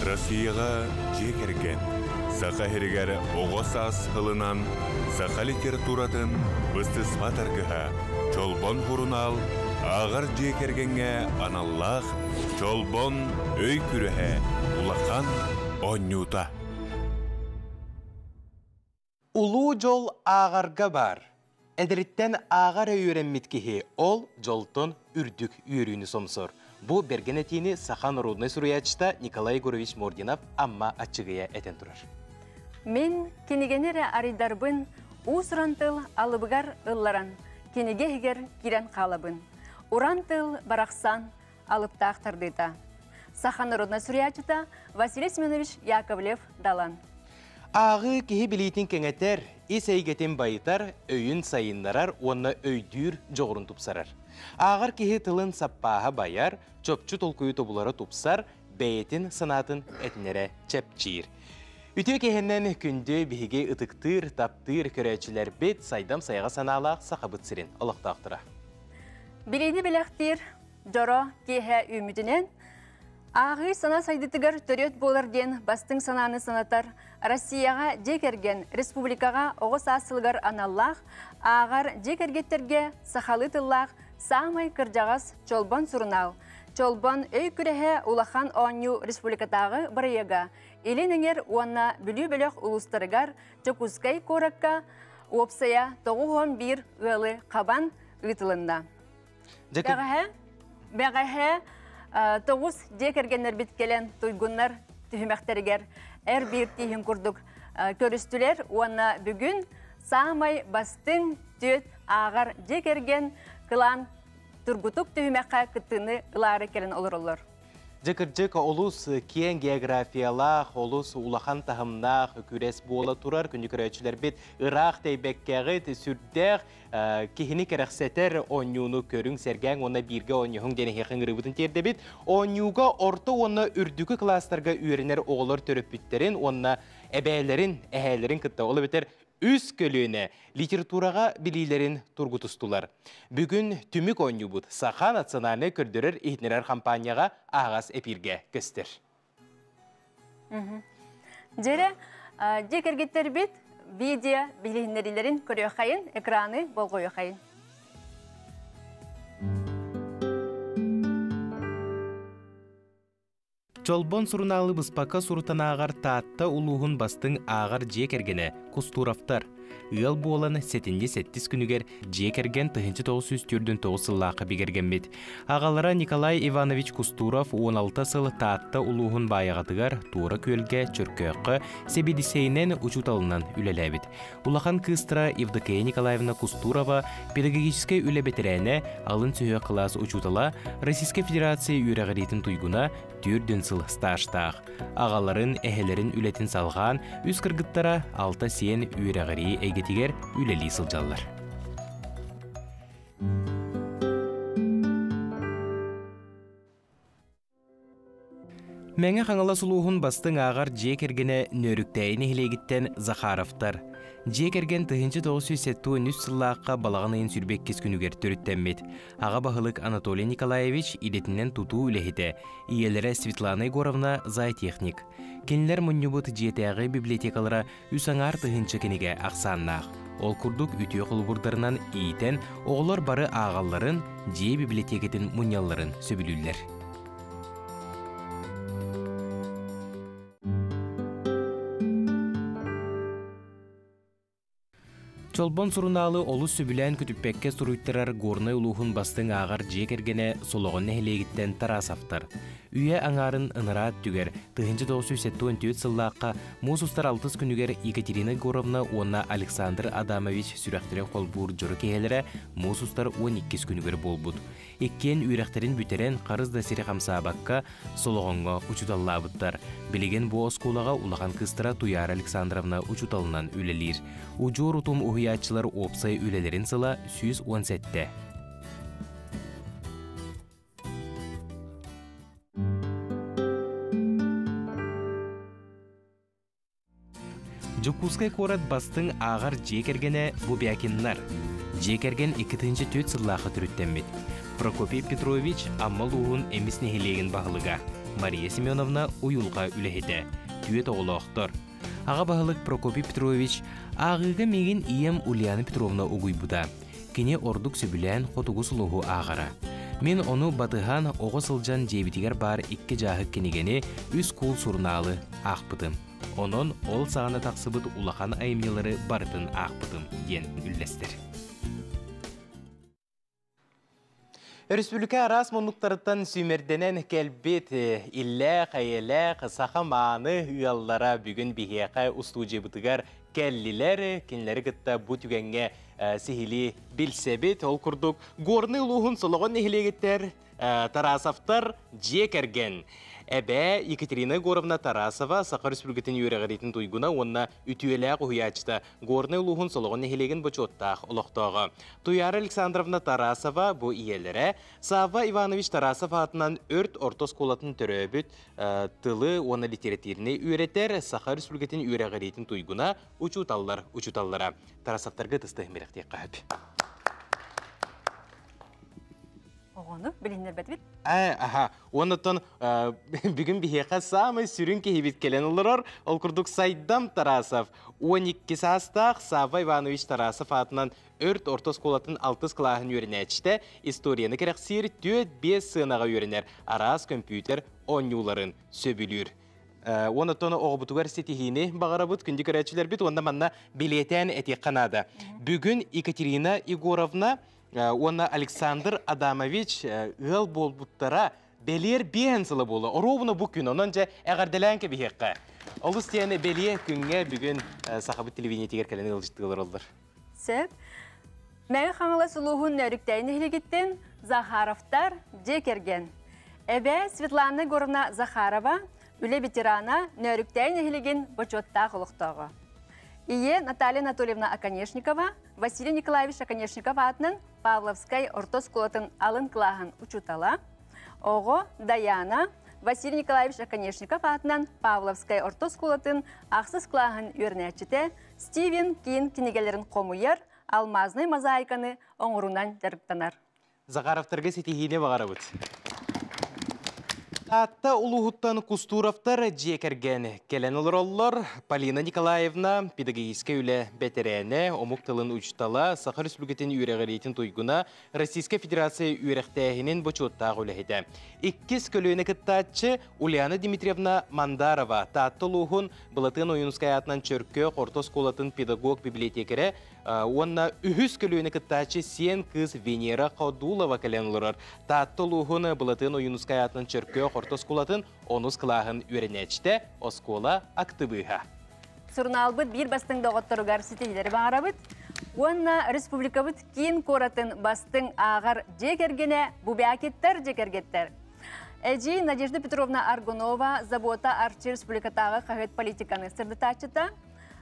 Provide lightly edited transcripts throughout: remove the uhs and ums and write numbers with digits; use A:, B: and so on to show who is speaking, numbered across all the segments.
A: Россияға жекерген, сақа херігер оғыз асқылынан, сақа литературатын бұстыз батаргыға, чолбон хурунал, ағар жекергенге аналлах, чолбон өй күріхе, улақан оннюта.
B: Улуу жол ағарға бар. Әдіріттен ағар өйренметкеге ол жолтон үрдік үйрүйіні сомсор. Бу бергенетini Сахан Рудный Суруячта Николай Егорович Мординов амма ачыгыя этен турар.
C: Мен кенегенере аридарбын, усрантыл алыбыгар ылларан, кенегегер кирен қалабын. Урантыл барақсан алыптақтардыта. Сахан Рудный Суруячта Василий Семенович Яковлев далан.
B: Ағы кеге билейтін кеңетер, исәйгетен байытар, өйін сайындарар, онна өйдүр жоғырын тупсарар. Ағар кеге тылын саппаға байар, чөпчү толкуyu тобулары тупсар, бәйетін сынатын әтінері чәпчиір. Үтіе кегеннен күнді біге ұтықтыр, таптыр көрәчілер бет сайдам сайға саналақ сақабыт сірін олықтақтыра.
C: Билейді біләқтір, жоро кеге үмітінен, ағы сана сайдытығыр төрет боларден бастың сананы санатар, Россияға жекерген республикаға оғыз асылғар аналлақ, ағар жекергеттерге сақалы тыллақ, самай кыржағас чолбон сұрынал. Чолбон өй күрәхе улахан оңю республикатағы бірайыға. Еленіңер уанна бүлі-бүліқ ұлыстарығар жокускай коракка опсая 91 ғылы қабан ұйтылында. Бәғәхе 9 жекергенер біткелен тұйгыннар түхімәқтерігер әр бір тейін күрдік көрістілер. Уанна бүгін самай бастың төт ағар жекерген кылан тургутук түхімәққа күттіні ылары келін олыр.
B: Жекіржек олус кен географиялақ, олус улахан тахымнақ күрес бола турар, күнді көрәчілер бет ұрақ тейбәккәғыт сүрдәқ кехіні кәрәқсәтер оңюны көрің сәргәң, оны бірге оңюғын дені хеқін ғырыбытын терді бет. Оңюға орта оны үрдігі кластарға үйренер оғылыр төріп бүттерін, оны әбәйлерін, әхәлерін күтті олы бітер үз көліне литератураға білейлерін тургутустулар. Бүгін түмік оңю бұд Сахан национальный көрдірер ихнерер компанияға ағас эпирге көстер.
C: Жере, жекергеттер бет видео білейнерілерін көрі қайын, экраны болғой қайын.
B: Чолбон суруналы бұспақа сурутанағар таатта улуғын бастың ағар жекергені кустурафтар. Үйел боланы сетінде сеттіз күнігер жекерген 1909 сыллақы бігерген бет. Ағалара Николай Иванович Кустуров 16 сыл таатта улуғын байағатығар тура көлге чөркөққы себедисейінен учуталынан үлеләбет. Улахан кыстыра Евдокия Николаевна Кустурова педагогической үлебетерәне алын сүйе класс учутала Российской Федерации үйрәғаретін туйгуна түрден сыл стажтақ. Ағаларын әхелерін үлетін салған, үз кыргыттара 6 сен үйрәғари әйгетігер үлелі сылжалар. Мәңе қаңала сұлуғын бастың ағар жекергені нөріктәйін елегіттен Захаровтар. Жекерген 1973 сыллаққа балағанайын сүрбек кескінігер түріттенмет. Аға бағылық Анатолий Николаевич идетінен туту үлехеті. Иелері Светлана Егоровна зайтехник. Кенілер мұннюбыт жетеғі библиотекалара үсаңар тұхынчы кенеге ақсаннақ. Ол күрдік үтіе құлбұрдарынан иетен оғылар бары ағаларын же библиотекетін мұняларын сөбілілер. Чолбон суруналы олус сөбілән күтіппәкке сұруйттырар горнай улуғын бастың ағар жекергене солоғын нәхелегіттен тарасафтар. Үйе аңарын ынырат түгер 1974 сыллаққа мусустар 6 күнігер Екатерина Егоровна онна Александр Адамович сүрәқтірен қолбур жұры кеғелері мусустар 12 күнігер болбуд. Еккен үйрәқтерін бүтерен қарызда сері қамсабаққа солоғынға учуталлабыттар. Білеген бұ осколаға улаған кыстыра Туяр Александровна учуталынан үлелер. Уджур утум уғиятчылар опсай үлелерін сыла 117-те. Жукускай корат бастың ағар жекергені бұбякинлар. Жекерген 2-тінші төт сыллақы түріттенмет. Прокопий Петрович аммал уғын эміс нехелеген бағылыға. Мария Семеновна уюлға үлехеті. Түйет оғылықтыр. Аға бағылық Прокопий Петрович ағыға меген ием Ульяна Петровна угуйбуда. Кене ордук сөбілән қотугу сұлуғу ағара. Мен оны батыған оғы сылжан жебітігер бар икке жағы кенегені үз кул сурналы ақпыдым. Онын ол сағаны тақсыбыт улақан айымнелары бартын ақпыдым ден үллестер. Республика арас мұнлықтарыттан сүймерденен кәлбет иллә, қайелә, қысақа маны ұяллара бүгін бігеқай ұсту жебітігер кәллілер, кенлері күтті бұ түгенге сихили білсебет, ол күрдік горны ұлуғын сұлығын нехілегеттер Тарасовтар жекерген. Әбә Екатерина Горовна Тарасова Саха Республикатын үйрәғаретін туйгуна онна үтуеләқ ұхиячта горны ұлуғын сұлығын нехілеген бұчоттақ ұлықтағы. Туяр Александровна Тарасова бұ иелері Сава Иванович Тарасов атынан өрт ортос қолатын түрі өбіт тылы оны литератиріне үйретер Саха Республикатын үйрәғаретін туйгуна учуталлара. Тарасовтарға тысты меректек қағып.
C: Оғаны білінер бәтбет?
B: Онытын бүгін бігеқа самы сүрін кейбет келен ұлырыр. Ол күрдік Сайдам Тарасов. 12 састақ Сава Иванович Тарасов атынан өрт ортос қолатын 6 қылағын өрінәчті. Историяны керек сир 4-5 сынаға өрінер. Арас компьютер оңюларын сөбілір. Онытын оғыбытуғар сетихini бағарабыт күнді көрәтшілер біт. Онда манна билетен әтек қанады. Бүгін Екатерина Егоровна Онна Александр Адамович ыл болбуттара белер бейенсілі болы. Оробына бұл күн, онын жа әғарделәнке бейеққа. Олыс тияны беле күнге бүгін сақабыт телевидение тегер кәлені ұлжыттығылар олдар.
C: Сөп, мәңі қаңылы сұлуғын өріктәйін әлігеттен Захаровтар жекерген. Әбә Светлана Горовна Захарова үлі ветерана өріктәйін әліген бұчоттақ ұлықтағы. Ие Наталья Анатольевна Оконешникова, Василий Николаевич Оконешников атынан Павловскай ортос колатын алын қылағын учутала. Оғы Даяна, Василий Николаевич Оконешников атынан Павловскай ортос колатын ақсыз қылағын өрнәчіте, Стивен кейін кенегелерін қомуер, алмазны мозаиканы оңырунан жарықтанар.
B: Захаровтарға сетихине бағарабыд. Атта улуғыттан Кустуровтар жекерген келен олар Полина Николаевна педагогическая үлі бәтерәне омук тылын учтала Саха Республикатын үйрәғаретін туйгуна Российская Федерация үйрәқтәхінен бұчуттағы үләхеді. Иккіз көлөне кіттатчы Ульяна Дмитриевна Мандарова татты улуғын бұлатын ойынскай атынан чөркі қортос қолатын педагог библиотекері онна үхіз көлөне кіттатчы сен кыз Венера Қаудулова келен олар. Татты улуғын бұлатын ойынскай атынан чөркі Ортос кулатын онус кылағын үйренәчті оскола актыбыға.
C: Сурналбыт бір бастың доғыттырығар сетелері бағарабыт. Онна республикабыт кейін коратын бастың ағар жекергене бұбиакеттер жекергеттер. Әжі Надежда Петровна Аргунова забота арчы республикатағы қағет политиканы сырдытачыта.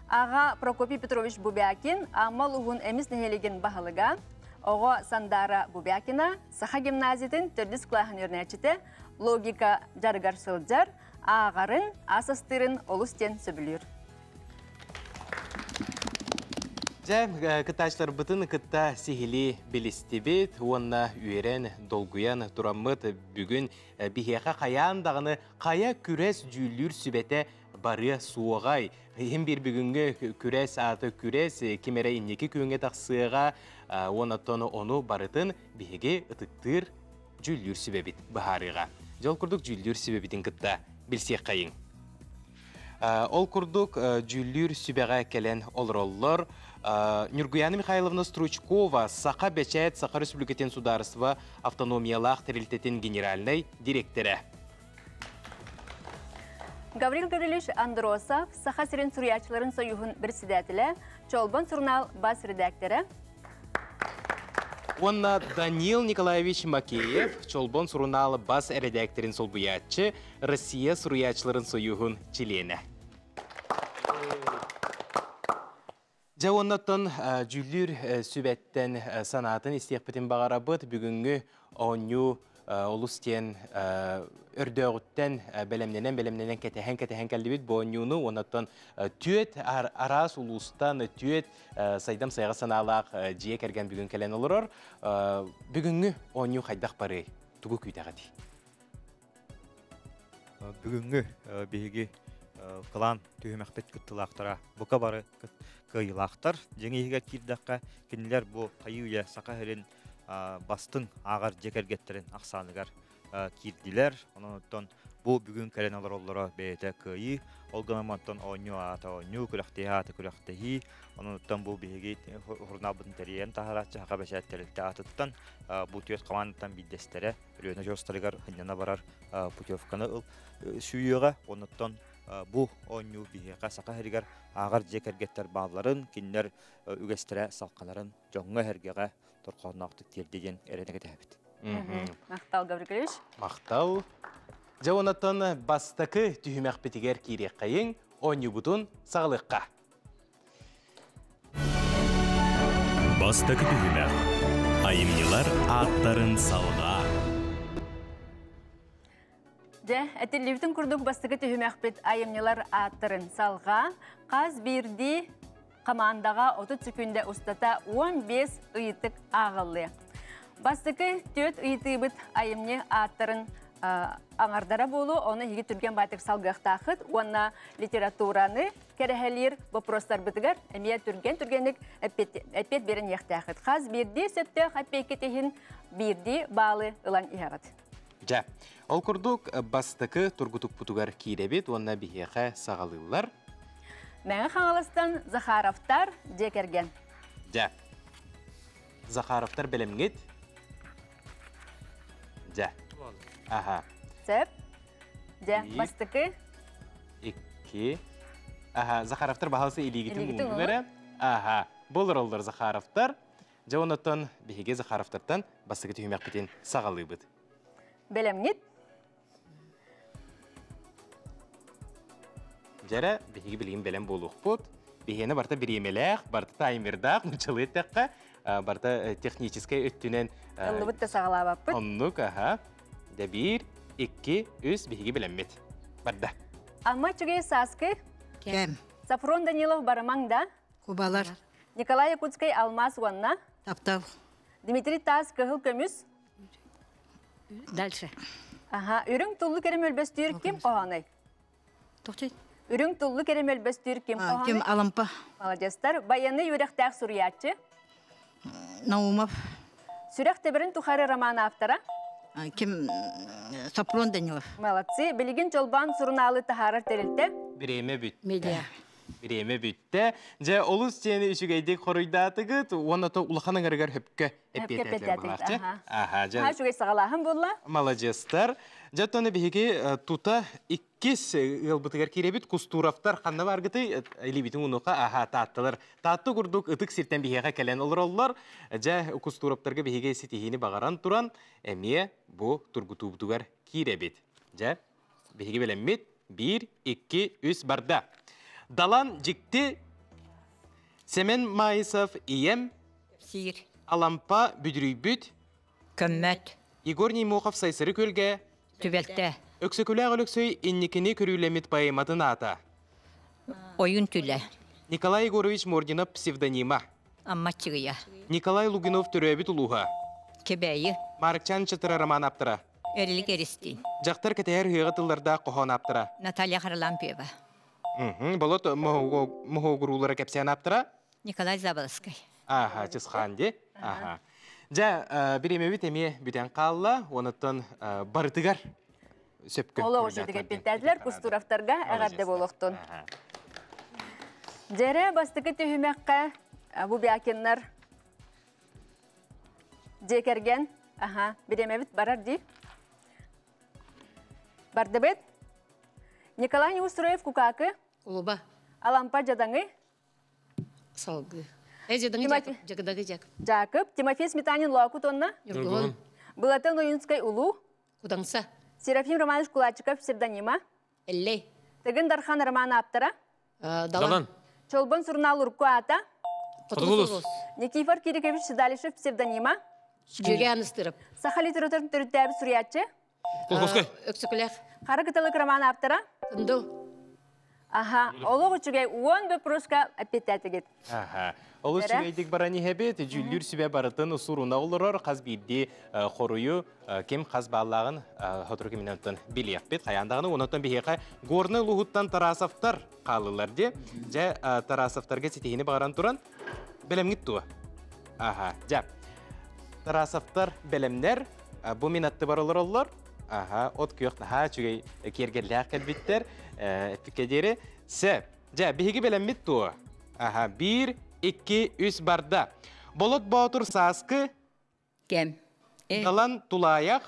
C: Аға Прокопий Петрович Бубякин амал ұғын әміз нәхелеген бағылыға. Оғы Сандара Бубякина Саха гимназиятын түрдіс кылағын өрнәчіте логика жаргар сылджар, ағарын, асастырын олыстен сөбілір.
B: Жәм, кытачлар бұтын кытта сихили білістебет, онна үйерен долгуян тураммыт бүгін бігеға қаяндағыны қая күрес жүлір сүбәті бары суығай. Хем бір бүгінгі күрес аты күрес, кемері иннекі күйінге тақсыға, онаттаны оны барытын бігеге ұтықтыр жүлір сүбәбет бұхарыға. Жол күрдік жүлдер сүбебетін кітті білсек қайын. Ол күрдік жүлдер сүбеға кәлен олар. Нюргуяна Михайловна Стручкова Саха Бечает Саха Республикатын Сударства автономиялақ терилтетін генеральный директоры.
C: Гаврил Гаврилович Андросов Саха Сирен Сурьячыларын союғын бірседәтілі, Чолбон Сурнал бас редакторы.
B: Онна Данил Николаевич Макеев, Чолбон Суруналы бас редакторын солбуятчы, Россия Суруячыларын союғын чилені. Жауыннаттан жүлір сүбәттен санатын істеқпетін бағарабыт бүгінгі оңю олыстен өрдөғіттен бәлемненен кәтәхен кәлдібет бұонюны, онаттан түйет арас ұлыстан түйет сайдам сайға саналақ жие кәрген бүгін кәлен олырыр. Бүгінгі оңю қайдақ бары тұғы күйтағады.
D: бүгүнгү биги кылан түймөкпет кыттылактара бука бары кыйлактар жеңиге кирдакка кинилер бу кайыя сакахерин бастың агар жекергеттерин аксаныгар кирдилер. Онотон бу бүгүн келен алар бете кыйы олганаматтан оню ата оню күлактеата күлактеи. Онотон бу биги хурнабын терен тахарачы хакабашаттерилте атыттан бу төс командатан биддестере рөөнө жостарыгар хынына барар путевканы сүйөга. Онотон бу оню бига сакахеригер агар жекергеттер бааларын кинилер үгестере салкаларын жоңго хергеге торконактык тердеген эренеге табит.
C: Мактал Гаврилович.
B: Мақтал. Жауынаттан бастакы түйімәк бітігер кейрек қайын, оңы бұтын сағылыққа.
E: Бастакы түйімәк. Айымнылар аттарын салға.
C: Әтілівдің күрдік бастакы түйімәк біт айымнылар аттарын салға. Қаз бірді командаға 30 секунде ұстата 15 ұйытық ағылы. Бастакы төт ұйыты бұт айымны аттарын аңардара болу, оны егі түрген байтық салғақтақыт, оны литератураны кәрәхәлер вопростар бітігер, әмия түргенік әппет берін ектақыт. Қаз бірді сөттіқ әппекетігін бірді балы ұлан иғағыт.
B: Жа, ол күрдік бастакы тұргутук бұтығар кейребет, оны бігеға сағалылар.
C: Мәңі қаңылыстан Захаровтар жекерген.
B: Жа, Захаровтар білімгет. Жа. Аха.
C: Сәп. Жа, бастыкы.
B: 2. Аха, Захаровтар бағалысы илигетін мұңғыры. Аха, болыр олдар Захаровтар. Жа, онаттан бігеге Захаровтардан бастыкы түймәк бітен сағалы бұд.
C: Белемгет.
B: Жара, бігеге білген білем болуқ бұд. Бігені барта біремеләқ, барта таймердақ, мұчылы еттәққа, барта техническай өттінен...
C: Ұлы бұтты сағалап бұд.
B: Оннук, аха. Да 1, 2, 3 бігеге білеммет. Барда.
C: Алма чүгей саскы.
F: Кем?
C: Сафрон Данилов барамаңда.
F: Кубалар.
C: Николай Якутскай алмаз уанна.
F: Таптал.
C: Дмитрий Таз кығыл көміз.
F: Дальше.
C: Аха, үрің тұлы керем өлбәс түйір кем қоғанай?
F: Тоқтайд.
C: Үрің тұлы керем өлбәс түйір кем қоғанай?
F: Кем алампа.
C: Молодестар. Баяны үректәк сүриятчы.
F: Наумов.
C: Сүрек тебірін тұхары романы автора.
F: Кем Сапрон Данилов.
C: Молодцы. Білген жолбан сұрыналы тахарар терілті.
B: Біреме бүт.
F: Медиа.
B: Биреме бүтті. Жа олыс сені үшігейдек қоройдатығыт, оны то ұлқаның әрігер хөпкі әппетәтлер боларчы. Аха, жа.
C: Шугай сағалағын болла.
B: Молодестар. Жа тоны бігеге тута 2 ғылбытығар керебет кустурафтар қанна барғыты әлебетін ұнуға аха таттылар. Татты күрдік ұтық сирттен бігеға кәлен олар олар. Жа кустурафтарға бігеге сетихini бағаран туран, әмие бұ тұргытубытығар керебет. Жа бігеге білеммет 1, 2, 3 барда. Далан жикти Семен Майсов ием
F: Сир.
B: Алампа бүдірүйбүт
F: Көммәт.
B: Игор Немухов сайсыры көлге
F: Түбәлтә.
B: Өксөкілі ағылықсөй инникini көрүлемет поэматын ата.
F: Ойын түлі.
B: Николай Егорович Мординов псевдонима.
F: Амматчығыя.
B: Николай Лугинов төрөбіт улуға.
F: Кебәйі.
B: Маркчан чатыра роман аптыра.
F: Әрлік әрістін.
B: Жақтар кәтәйір ғығытыларда қоған аптыра.
F: Наталья Харлампиева.
B: Болот мұғығырулары кәпсиян аптыра.
F: Николай Заболоскай.
B: Аха, чысқанде. Аха. Жа, біремебі теме бүтен қалла, оныттан барытығар сөпкі.
C: Олы оғышыдығы беттәділер кустурафтарға әғарды болуқтын. Жәрі бастықы түйімәққа бұ бәкенлер жекерген. Аха, біремебіт барар дей. Барды бет. Николай Неустроев кукакы.
G: Улуба.
C: Алампа жадаңы.
G: Салгы. Жадаңы жакыдагы жак.
C: Жакып. Тимофей Сметанин лоаку тонна.
G: Юргон.
C: Булатын Уюнскай улу.
G: Кудаңса.
C: Серафим Романович Кулачиков псевдонима.
G: Элле.
C: Тегін Дархан романы аптыра.
G: Далан.
C: Чолбон Сурнал Урку ата.
G: Потулус.
C: Никифор Кирикевич Седалишев псевдонима.
G: Жюлиан Стырып.
C: Саха литературын түріттәбі сүриятчы.
G: Колхозкай. Өксөкілер.
C: Қары кытылық романы аптыра.
G: Тындыл.
C: Аха, олог үчүгэй 10 вопроска аппетитетигит.
B: Аха. Олус чүгейдик барани хебет, жүллүр сүбе барытын усуруна олорор, қаз бирди хорую, кем қаз баллағын хотыр кемінентін билияқпет. Қаяндағыны онаттан бейеқа горны луғыттан тарасафтар қалылар де, жа тарасафтарға сетейіні бағаран тұран, білемгіт туы. Аха, жа. Тарасафтар білемдер, бұл минатты барылар олар. Аха, от күйіқ наға чүгей кергерліғ кәлбеттер, әпікедері. Сәп, жа, бейгі білемгіт туы. Аха, 1, 2, 3 барда. Болот Баатур Саскы.
F: Кем?
B: Далан Тулаяқ.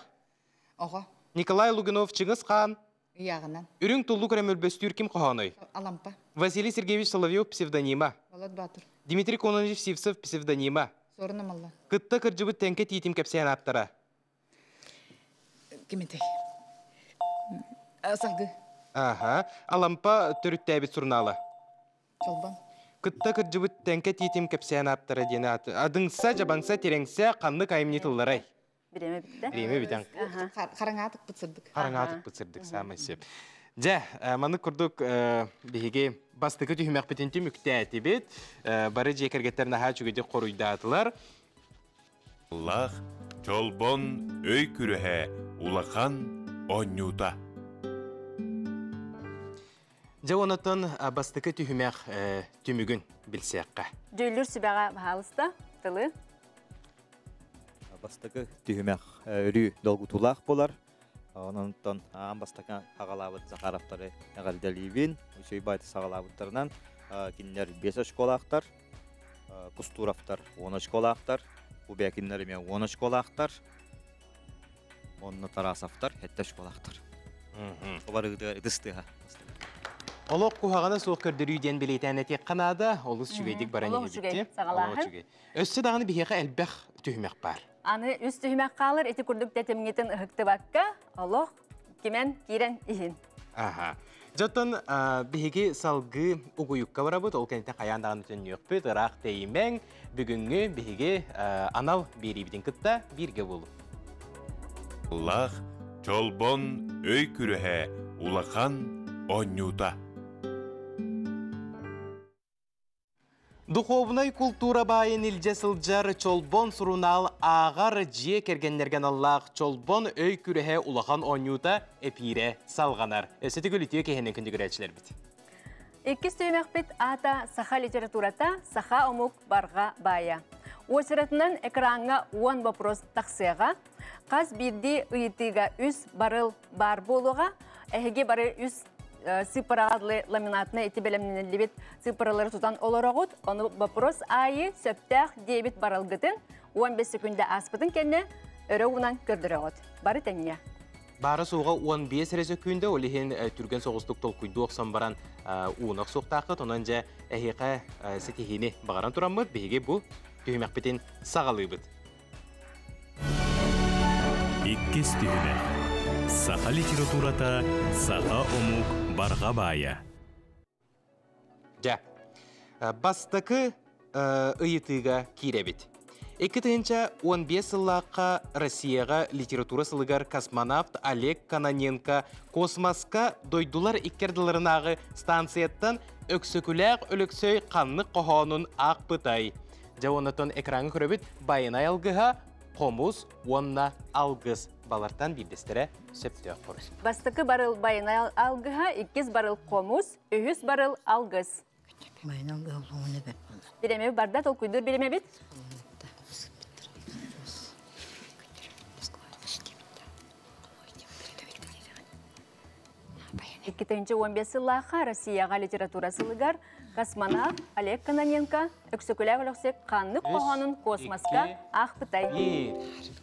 H: Оға,
B: Николай Лугинов Чыңғысхан.
H: яғынан.
B: Үрің Туллу Кремөлбөстүр ким қоғаной.
H: Алампа,
B: Василий Сергеевич Соловьев псевдонима.
H: Болот Батыр,
B: Дмитрий Кононович Сивцев псевдонима.
H: Сорына малла.
B: Кытта кыржыбыт тәнке тийтим кәпсәйін аттара.
H: Кеметей. Сағды,
B: Аха. Алампа түріттәбіт сұрналы.
H: Чолбан.
B: Кытта кыржыбыт тәнке тийтим кәпсәйін аттара дені аты. Адыңса, жабаңса, тереңсе, қанны кайымны тылларай.
C: Биреме битте.
B: Біреме бітен.
H: Қараңатық бұтсырдық.
B: Қараңатық бұтсырдық самы сеп. Жа, маны күрдік бейге бастықы түйімәк бітінті мүкті әті бет. Бары жекергеттерін аға жүгеде қоруйдатылар.
A: Лах, чолбон өй күріхе, улақан онюта.
B: Жа онатын бастықы түйімәк түмігін білсеққа.
C: Жүллүр сүбәға бағалыста, тылы.
D: Бастықы түйімәк үрі долгутулақ болар. Онынтон бастықы ағалабыт Захаровтары әғалдәлейбін. Үшей байты сағалабыттарынан кинлер 5 школақтар, Кустуровтар 10 школақтар, Убекинлеріме 10 школақтар, онны Тарасовтар 7 школақтар. Олар үдістіға.
B: Олық құхағана соқ көрдірүйден білейтән әтек қанада, олыс жүгейдік баран
C: Олық жүгей, сағалағын.
B: Өсі дағыны бейеқа әлбәқ түйімәк бар.
C: Аны үс түймәк қалыр, эти күрдік тәтемгетін ұхықты баққа, олық кемен кирен ихин.
B: Аха. Жаттан бейге салғы ұғыюққа барабыд, ол кәнеттен қаяндағын өтін өкпет, ұрақ теймәң, бүгінгі бейге анал берейбіден күтті бірге болу.
A: Лах, чолбон өй күріхе, улақан онюта.
B: Духовной культура байын илже сылжар чолбон сурунал ағар жие кергенлерген Аллах чолбон өй күріхе улахан онюта эпире салғанар. Өсеті көлітіе кехенен күнді көрәтшілер біт.
C: Еккіз түймәк бит ата саха литературата саха омук барға бая. Осыратынан экранға 10 вопрос тақсыға, қаз бірді ұйытыға үс барыл бар болуға, әхеге бары үс сыпыраладлы ламинатны эти белемнелебит сыпыралары тутан олорогут, оны вопрос айы сөптәқ дебит барылгытын 15 секунда аспытын кенне өрі унан көрдірігіт. Бары тәнне.
B: Бары соға 15 рәзі күйінде олеген түрген соғыстық тол күйді оқсан баран уынақ соқтақыт, онан жа әхеқа сетехені бағаран тұрамыд, бейге бұл түйімәк бітін сағалы бұд.
E: Иккес түйімәк. Саха литературата саха омук барға бая.
B: Жа, бастықы ұйытыға киребет. Екі түйінші 15 сыллаққа Россияға литература сылығар космонавт Олег Кононенко космосқа дойдулар иккерділерінағы станцияттан өксөкіләқ өліксөй қанлық қоғанын ақ бұтай. Жа онытын экраны көребет байына алғыға қомыз онна алғыз. Балартан билдестері сөпті қорыс.
C: Бастықы барыл байына алғыға, 2 барыл қомыз, 3 барыл алғыз.
F: Bayına algıhamını ben.
C: Bilemebi barda tol kuydur bilemebit. Ikkinchi 15 yıllığa Rossiyaga literatura sılıgar kosmonavt Oleg Kononenko öksüküler olursak kanlı qoğanın kosmoska ağpıtay.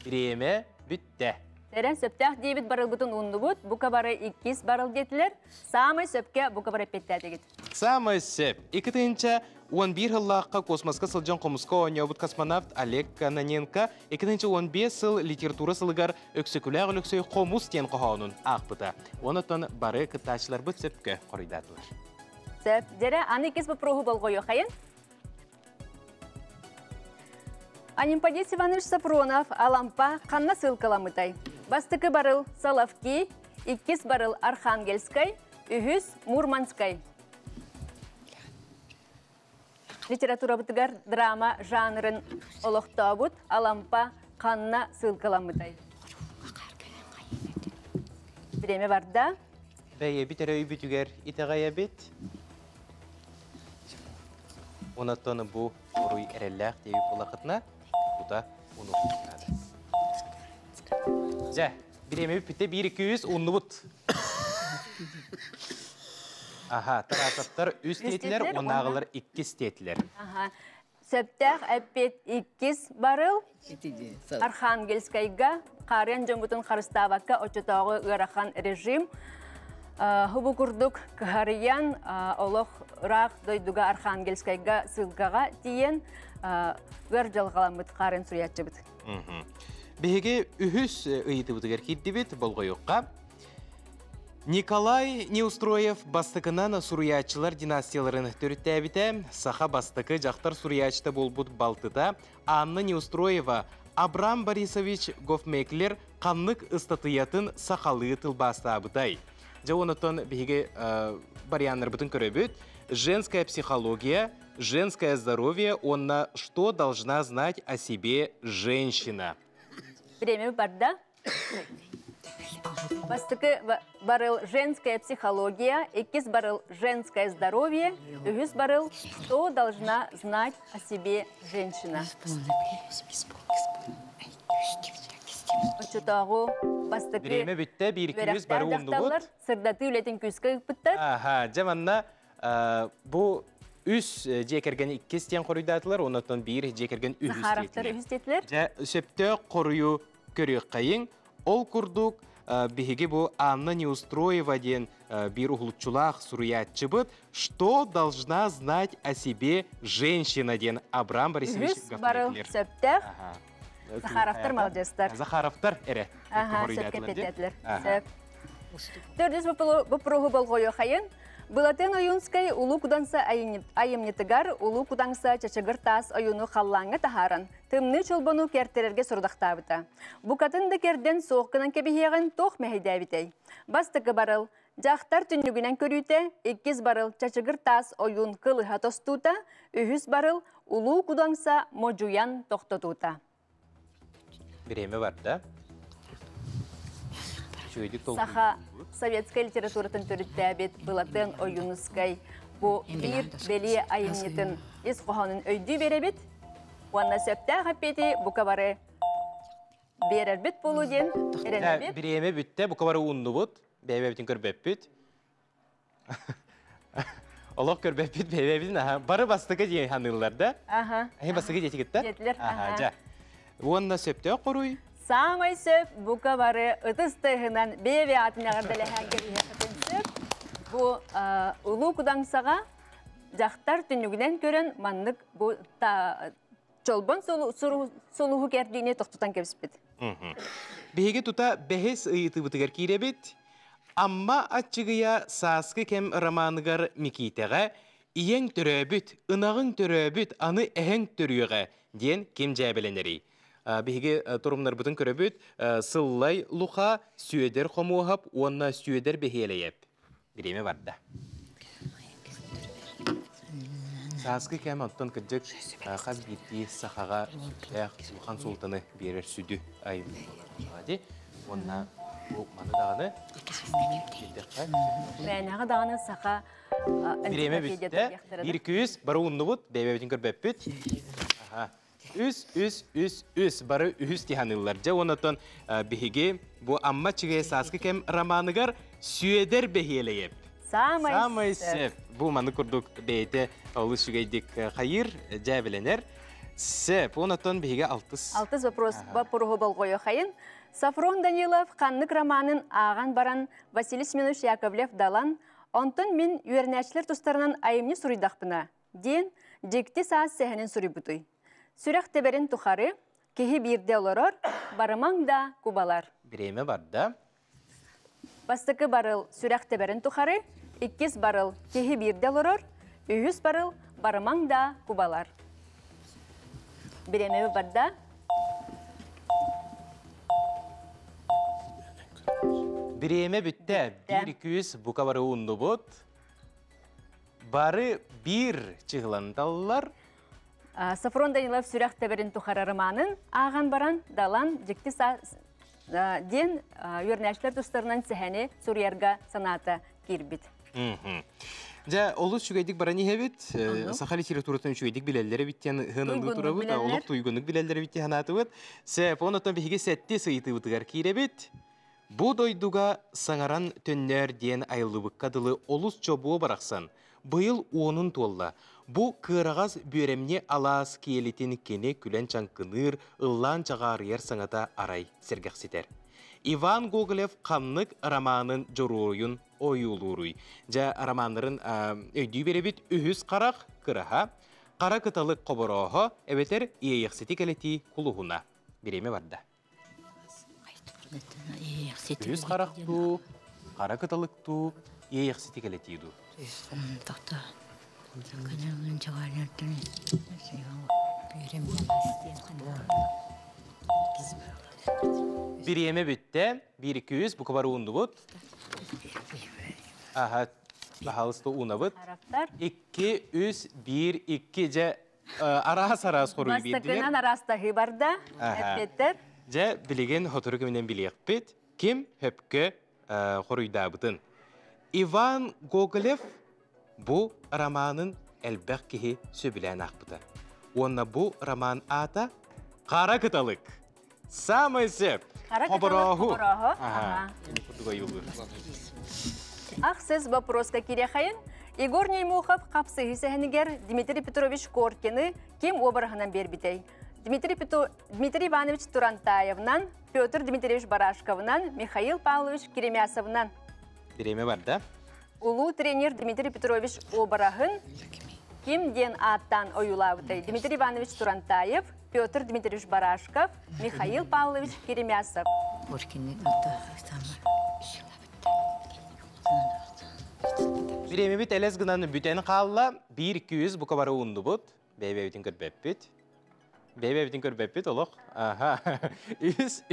B: Bireme bütte.
C: Teren söptaq debit barıl butun undu but, bu kabarı 2 barıl dediler, samay söpke bu kabarı pettədi git.
B: Samay söp. İkinci 11 yıllığa kosmoska sılcan qomuska oynayabıt kosmonavt Oleg Kononenko, ikinci 15 yıl literatura sılıgar öksüküler olursak qomus ten qoğanın ağpıta. Ondan barı kıtaşlar bıt söpke qoruydadılar.
C: Söp, dere anı 2 bu prohu bol qoyu xayın. Анимпадис Иванович Сапронов, Алампа, қанна сылкаламытай. Бастықы барыл Соловки, 2 барыл Архангельскай, 3 Мурманскай. литература бытыгар драма жанрын олохтобут, алампа канна сылкаламытай. Биреме барда?
B: Бәйе битере үбүтүгер итегая бит. Онаттаны бу оруй эрелләк дейіп болақытына, бұда оны ұқтады. Жа, биреме бітті 1-200 ұнны бұд. Аха, тарасаптар үз тетілер, онағылар 2 тетілер.
C: Сөптәқ әппет 2 барыл, Архангельскайга, қарен жомбутын қарыстабаққа очытауғы ғарахан режим, Хубу күрдік көхариян олық рақ дойдуға Архангельскайга сылғаға тиен ғыр жалғаламыд қарын сұриятчы бұд.
B: Беге үхіс ұйыты бұдығар кетті бет болғай оққа. Николай Неустроев бастықынан сұриятчылар династияларын түрітті әбіті, саха бастықы жақтар сұриятчыда болбұд балтыда, Анна Неустроева Абрам Борисович Гофмеклер қанлық ұстатыятын сақалы тылбасты абытай. Жауынытын беге барианнар бұтын көрөбіт. Женская психология, женское здоровье, онна что должна знать о себе женщина?
C: Время барда. Бастыкы барыл женская психология, 2 барыл женское здоровье, 3 барыл что должна знать о себе женщина? Учутағу бастықы
B: Биреме бүтті 1-200 бары онды бұд.
C: Сырдаты үлетін күзгі бұттар.
B: Аха, жаманна бұл үс жекерген 2 стен қорыйдатылар, онытын 1 жекерген үс
C: Захаровтар үс детілер.
B: Сөпті қорыю көрек қайын, ол күрдік беге бұл Анна Неустроева ден бір ұғылтчылақ сұруятчы бұд, что должна знать о себе женщина ден Абрам Борисович Гофмеклер.
C: Сөптіқ. Захаровтар молодестар.
B: Захаровтар әрі.
C: Сөпке пететлер. Төрдіз бұпырығы болғойы қайын. Бұлатын ойынскай ұлу құданса айымнетігар, ұлу құданса чачығыр тас ойыны қаллаңы тахаран. Тымны чолбону кертерерге сұрдақтабыта. Бұқатынды керден соққынан кебігеген тоқ мәхейдәбітей. Бастықы барыл. Жақтар түнігінен көрүйте, 2 барыл чачығыр тас ойын қылыға тостута, 3 барыл ұлу құданса мojуян тоқтатута.
B: Время бар, да?
C: Саха советская литературатын түрітті әбет бұлатын ойыныскай. Бұ бір белі айымнетін ес қоғанын өйді беребет. Уанна сөпті ғаппеті бұқа бары берербет болу ден.
B: Біреме бүтті, бұқа бары ұнды бұд. Бәйбәбетін көрбәп бүт. Олық көрбәп бүт, бәйбәбетін. Бары бастығы дейін ханылыларда. Бастығы дейті кетті?
C: Детілер.
B: Уанна сөпті қоруй?
C: Самай сөп бұқа бары ұтыстығынан бейбе атын ағырдалы әңгері әқытын сөп. Бұ ұлу құдаңсаға жақтар түнігінен көрін маңнық бұ чолбон солуғы кәрдейіне тоқтутан кепіспет.
B: Беге тұта бәхес ұйыты бұтығар кейребет, амма атчығыя сасқы кәм романығар мекейтеға иен түрөбіт, ынағын түрөбіт, аны әхен түріуға ден кем жәбіленері. Беге тұрымнар бұтын көрөбіт, сыллай луха сүйедер қомуғап, онна сүйедер бехелейіп. Біреме барды. Сасқы кәм аттан күджік қаз бетті сақаға лухан сұлтаны берер сүді айым. Онна маны дағаны
C: Мәнәға дағаны сақа
B: Биреме бүтті, 200 бары ұнны бұд, бәйбәбетін көрбәп бүт. Үс, бары үс тиханылар. Жа онатын беге бұ амма чыгай сасқы кәм романығар сүйедер бәхелейіп. Самай сөп. Бұ маны күрдік бәйті олы сүгейдік қайыр, жа біленер. Сөп, онатын беге 6
C: вопрос бапырығы болғойы қайын. Сафрон Данилов қаннық романын аған баран Василий Семенович Яковлев далан, онтын мен үйернәшілер тұстарынан айымны сұрыдақпына. Ден, жекті саас сәхінен сұры бұтой. Сүрәқ теберін тұқары, кехи бірде оларар, барымаң да кубалар.
B: Біреме бар да?
C: Бастықы барыл сүрәқ теберін тұқары, 2 барыл кехи бірде оларар, 3 барыл барымаң да кубалар. Біреме бар да?
B: Біреме бүтті, 1-200 бұқа бары ұнды бұд. бары bir çıgılandallar.
C: Сафрон Данилов сүрәк тәберін тұхарарыманын, аған баран далан жікті ден өрнәшілер тұстарынан сәхәне Сурьярга саната кирбит.
B: Жа, олыс шүгейдік бараны хәбет, Саха литературатын шүгейдік білелері біттен ғынылды тұрабыт, олық туйгынық білелері бітті ғанаты бұд. Сәп, онытан бігіге сәтті сыйты бұтығар кейребет. Бұ дойдуға саңаран төннер ден айлыбыққа дылы олыс чобуы барақсан. Бұйыл оның толла. Бұ кырағаз бөремне алас киелетін кене күлен чанкыныр, ыллан чағарыер саңата арай сергақсетер. Иван Гоголев қамнық романын жоруйын ойулуруй. Жа романларын өйдүй беребет үхіз қарақ кыраға, қара кыталық қобырағы әбетер иеяқсеті кәлеті құлығына. Береме барды. Үхіз қарақ ту, қара кыталық ту, иеяқсеті кәлеті ду. Береме бүтті, 1-200 бұқы бары ұнды бұд. Аға, бағалысты ұна бұд. 2-3-1-2 жа арас-арас қоруй берділер.
C: Бастықынан арастағы барда, әппеттер.
B: Жа білеген хотыры көмінен білек бет, кем хөпкі қоруйда бұдын. Иван Гоголев bu romanın elbək ki söbülən ақпыды. Ona bu roman ata Qara Kıtalık. Самый сөп.
C: Қобырағы. Ақ сіз вопроска керехайын. Игорь Неймухов қапсығы сәхінігер Дмитрий Петрович Коркины кем обырағынан бербітей. Дмитрий Иванович Турантаевнан, Петр Дмитриевич Барашковнан, Михаил Павлович Керемясовнан.
B: Береме бар да?
C: Улу тренер Дмитрий Петрович обырағын кемден аттан ойулауыдай. Дмитрий Иванович Турантаев, Петр Дмитриевич Барашков, Михаил Павлович Керемясов.
B: Береме бит әлес гынан бүтән қалла 1-200 бұқа бары ұнды бұд. Бәйбе бүтін көрбәп бит. Бәйбе бүтін көрбәп бит, олық. Үс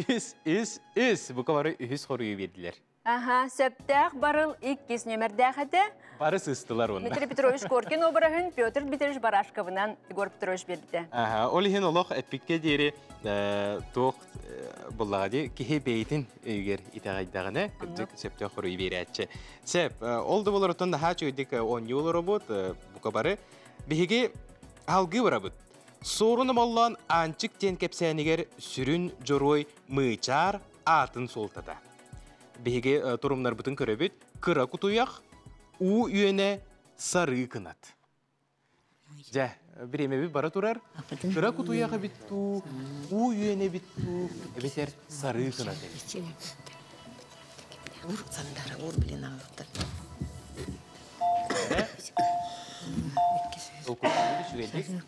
B: бұқа бары үхіз қорыйы берділер.
C: Сөптәқ барыл 2 нөмірдәқ әді.
B: Бары сыстылар оны.
C: Дмитрий Петрович Коркин обырағын Петр Дмитриевич Барашковынан Игорь Петрович берді.
B: Ол ехен олық әппікке дері тоқ бұллағады кеге бейтін өйгер итағайдағыны күрдік сөптәқ қорыйы бері әтші. Сөп, олды болар ұтын ха чөйдік 10 юлы робот бұқа бары. Беге алғы барабыд. Сорыным олан анчық тен кәпсәнігер сүрін жорой мыйчар атын солтада. Беге тұрымлар бұтын көребет, кыра құтуяқ, у үйене сары кынат. Жа, біреме бі бара тұрар, кыра құтуяға бітту, у үйене бітту, әбетер сары кынат.
F: Ур сандары, ур білен ағықты.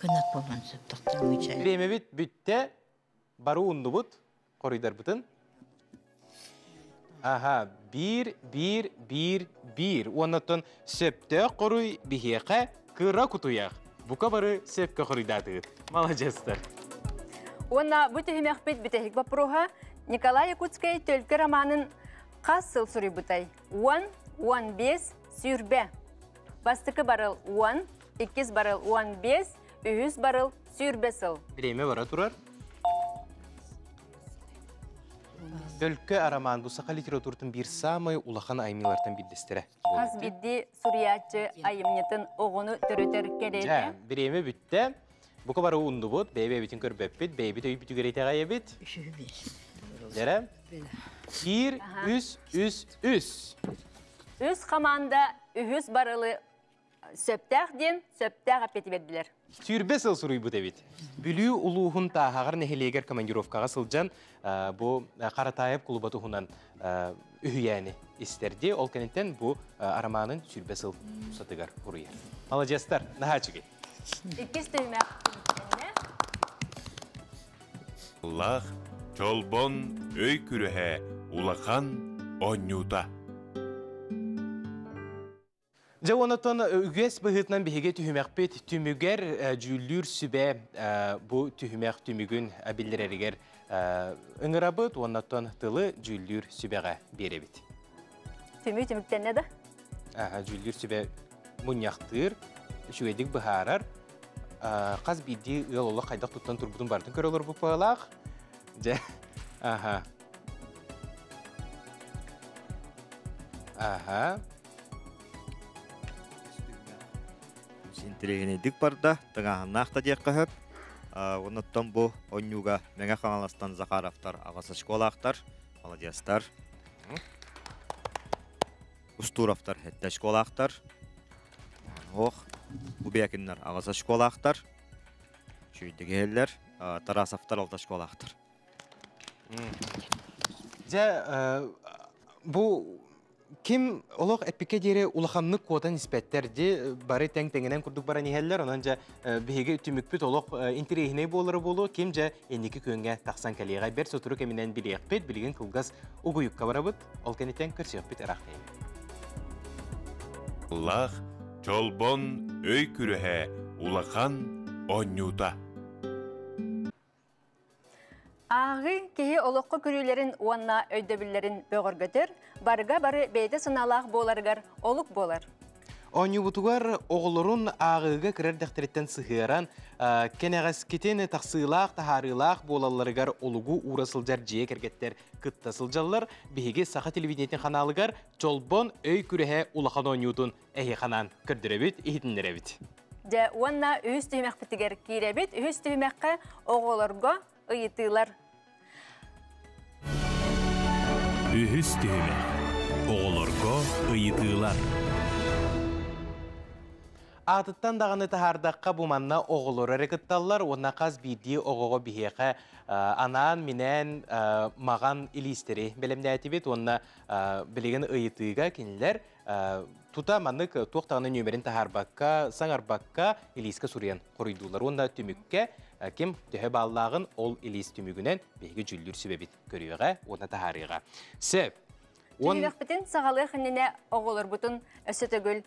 F: Кынат болған сөптіқтір мүйчай.
B: Біреме біт бүтте, бары ұнды бұт, қорыйдар бұтын. Aha, 1-1-1-1. Ondan söpte koruy bihiyaka kıra kutuyak. Bu kabarı söpke koruydadığı. Malacestler.
C: Ona bu tühümekbet bitehik vaproha Nikolay Yakutskay tölkü romanın qasıl sürü butay. 10-15 sürbe. Bastıkı barıl 10, 2 barıl 15, 3 barıl sürbe sıl.
B: Bireyme var aturar. Tölkü araman bu Saha literatуратын bir samay ulaqan aymılardan bildistire.
C: Az bildi Suriyatçı ayımnetın oğunu törötör kereydi.
B: Bireyme bütte. Bu kadar uğundu bud. Beybe bütün körbep bit. Beybe töyü bütü göreyte gaya bit. Derem? 1-3-3-3.
C: Üz kamanda ühüz barılı söptəq den, söptəq apeti verdiler.
B: Sürbe sıl suruy bu devit. Bülü uluğun tağağır neheleger komandirovkağa sılcan bu Qaratayep kulubatuğundan ühüyeni isterdi. Ol kenitten bu aramanın sürbe sıl satıgar kuruyer. Malacestar, naha çıgı.
C: İkiz tüymek.
A: Allah çolbon öy kürühe ulaqan onyuta.
B: Jawonatan üges bahıtnan bihege tühümek tümüger cüllür sübe bu tühümek tümügün abillereriger ıngırabıt onatan tılı cüllür sübege berebit.
C: Tümükten ne de?
B: Cüllür sübe Муньяқтыр, шүгедік бұхарар, қаз биді ыл олы қайдақ тұттан тұрбудың бардың көрі олар бұпалақ. Аха. Аха.
D: Синтелегенедік барда, тыңағынақта дек қағып. Оныттан бұл ойнуға мәңе қаңаластан Захаровтар, ағасы школақтар, молодестар. Устуровтар, әтті школақтар. Оқ, Убекиннар, ағасы школақтар. Шүйдігі әллер, Тарасовтар, алта школақтар.
B: Бұл ким олық әппеке дере улаханны котан испәттерді бары тәң-тәңінен күрдік бара нехеллер, онан жа бейге түмікпіт олық интерейхіне болыры болу, кем жа енекі көнге тақсан кәлеға бер сотыру кәмінен білеқпет, білген кылғас уғыюққа барабыт, ол кәнетен көрсеқпет әрақнайын.
A: Улах чолбон өй күріхе улахан оннюта.
C: Ағы кеһи олоққы күрүлерин уанна өйдөбүллерин бөгөргөтөр, барга бары бейте сыналақ боларгар олук болар.
B: Онюбутугар оғылырын ағыға кірер дәқтереттен сығыран, кенеғас кетен тақсылақ, тахарылақ болаларыгар олугу урасылжар жие кергеттер кыттасылжалар, бейге сақа телевидениетін қаналыгар чолбон өй күріхе улахан онютун әйе қанан көрдіребіт, ехетіндеребіт.
C: Де уанна үйіс түймәк бітігер кейребіт, үйіс түймәкқа оғылырға ыйытылар.
E: Үхіс түйме. Оғылырға ыйытылар.
B: Атыттан дағаны тахардаққа бұманна оғылыр әрекетталар, онна қаз бейді оғыға бейеқі анан менен маған илистері білімді әтебет, онна білеген ыйытыға кенілер тута маннык тоқтағаны нөмерін тахарбаққа, саңарбаққа илиске сүрен қорыйдулар. Онда түмікке кем төһе баллағын ол илис түмігінен бейгі жүлдір сөбебет көріуға, онна тахарыға. Сөп.
C: Түмек бітін сағалы қыннене оғылыр бұтын өсітігіл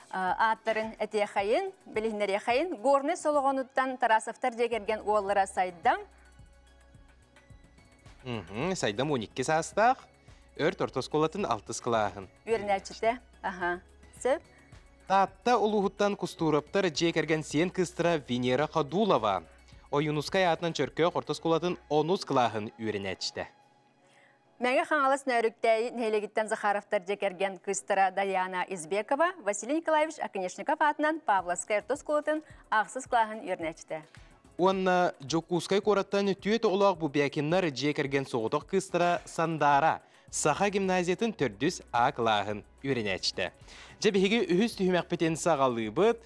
C: аттарын әтие қайын, білігінері қайын, горны солығынуттан Тарасовтар дегерген оғылыра сайдам.
B: Сайдам 12 састақ, өрт ортосколатын 6 қылағын.
C: Өрін әчіті. Сөп.
B: Татта ұлығыттан Кустуровтар жекерген сен кыстыра Венера Қадулова. Ойынускай атынан чөркө ортосколатын 10 қылағын өрін әчіті.
C: Мәңе қаңалыс нөріктәй нәйлегіттен Захаровтар жекерген кыстыра Даяна Избекова, Василий Николаевич Аконечников атынан Павловскай ортосколатын ақсыз қылағын өрін әчіті.
B: Онна Жокускай кораттан түйет олақ бұл бәкеннар жекерген соғытық кыстыра Сандара, Саха гимназиятын төрдүс ақлағын үйренәчті. Жабеге үхіз түймәк бітен сағалы бұд,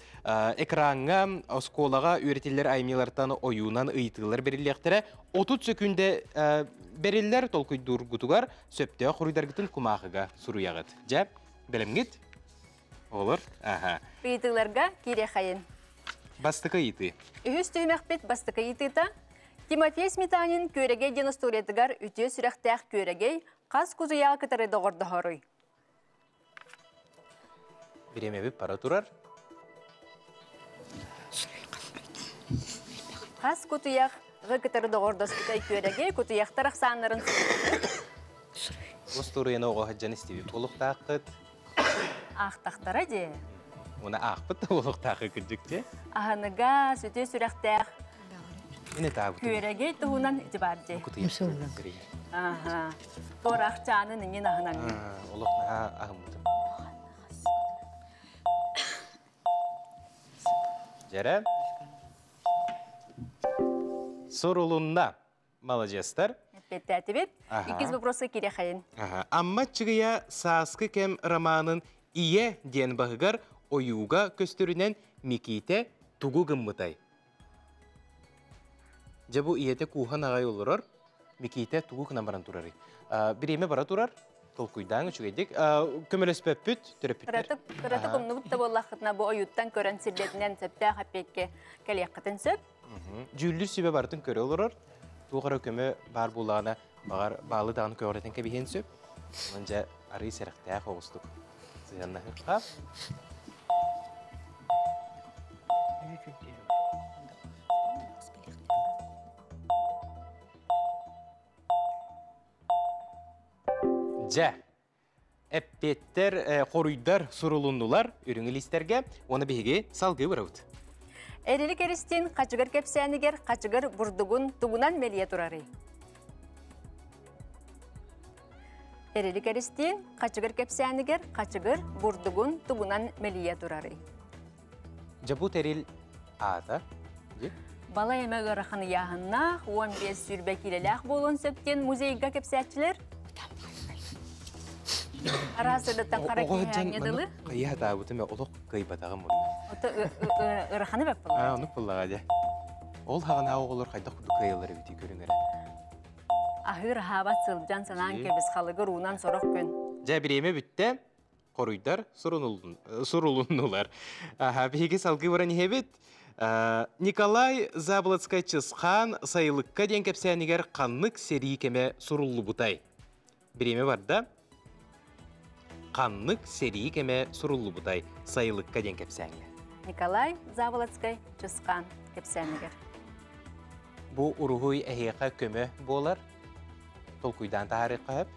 B: экранға, осколаға үйретелер аймелартан ойуынан ұйтылар берілектері 30 секунде берілер толкүйдур ғутуғар сөпте құруйдарғытын құмағыға сұруяғыд. Жаб, білімгіт? Олыр?
C: Ұйтыларға кере қайын.
B: Бастықы үйті.
C: Үхіз түймәк бет бастықы үйтіта. Тимофей Сметанин көреге деністуретігар үте сүрәқтәқ көрегей қас күзіяғы кітірі доғырды ғорой.
B: Біремебі пара тұрар?
C: Қас күтіяғы кітірі доғырды сүрәй көрегей күтіяқтар ақсанларын сүрәй.
B: Остурыяны оға хаджан істебі толықтақыт.
C: Ақтақтара де.
B: Оны ақпыт толықтақы күрдікте?
C: Ағыныға сүте сүрәқтәқ көрегей тұғынан үті бар де. Ор ақчаны ніңен ағынан.
B: Олықна ағымды. Жәрі? Сорулунна, молодестер.
C: Бетті әтібет. Икіз вопросы кере қайын.
B: Амма чығыя саскы кем романын ие ден бағығар ойуға көстірінен Миките тугу гыммытай. Жабу иете кухан ағай олырыр, Миките тугу кынан баран тұрары. Біреме бара тұрар, толкуйдан үчігедік. Көмелеспе бүт, түріпіттер.
C: Қыраты құмны бұтта болақытына бұл ойуттан көрін сірбетінен сөпті қапекке кәлеққатын сөп.
B: Жүлі сөбе бартын көрі олырыр. Туғара көмі бар болағына балы дағын көретін кәбейен сөп. Онжа ары сәріқтәе қоғыстық. Сыянна қап. Жа, Эппеттер хоруйдар сурулуннулар үрүңүлистерге, оны биһиги салгы барабыт.
C: Эрили керистин қачыгыр кепсәнигер қачыгыр бурдугун тугунан мелие турары. Эрили керистин қачыгыр кепсәнигер қачыгыр бурдугун тугунан мелие турары.
B: Жабут эрил ата.
C: Бала эме ыраханы яһынна 15 сүрбе килелек болон сөптен музейга кепсәчлер. Арасыдаттан кара киһәңедылы.
B: Кайя табытыма олоқ кайбатагым мурда.
C: Ота ыраханы бак була.
B: Оны буллага да. Ол хагана оголор кайда худу кайылары бити көрүңөр.
C: Ахыр хабат сылжан санан кебис халыгы руунан сорок күн.
B: Жабиреме бүтте коруйдар сурулуннулар. Биһиги салгы баран хебит. Николай Заблоцкай чысқан сайылыкка ден кепсәнигер қаннык серийкеме суруллу бутай. Биреме барда қаннык серийкеме суруллу бутай сайылыкка ден кепсәнигер.
C: Николай Заблоцкай чысқан кепсәнигер.
B: Бу уругуй әһиқа көмө болар. Толкуйдан тарихқа хеп.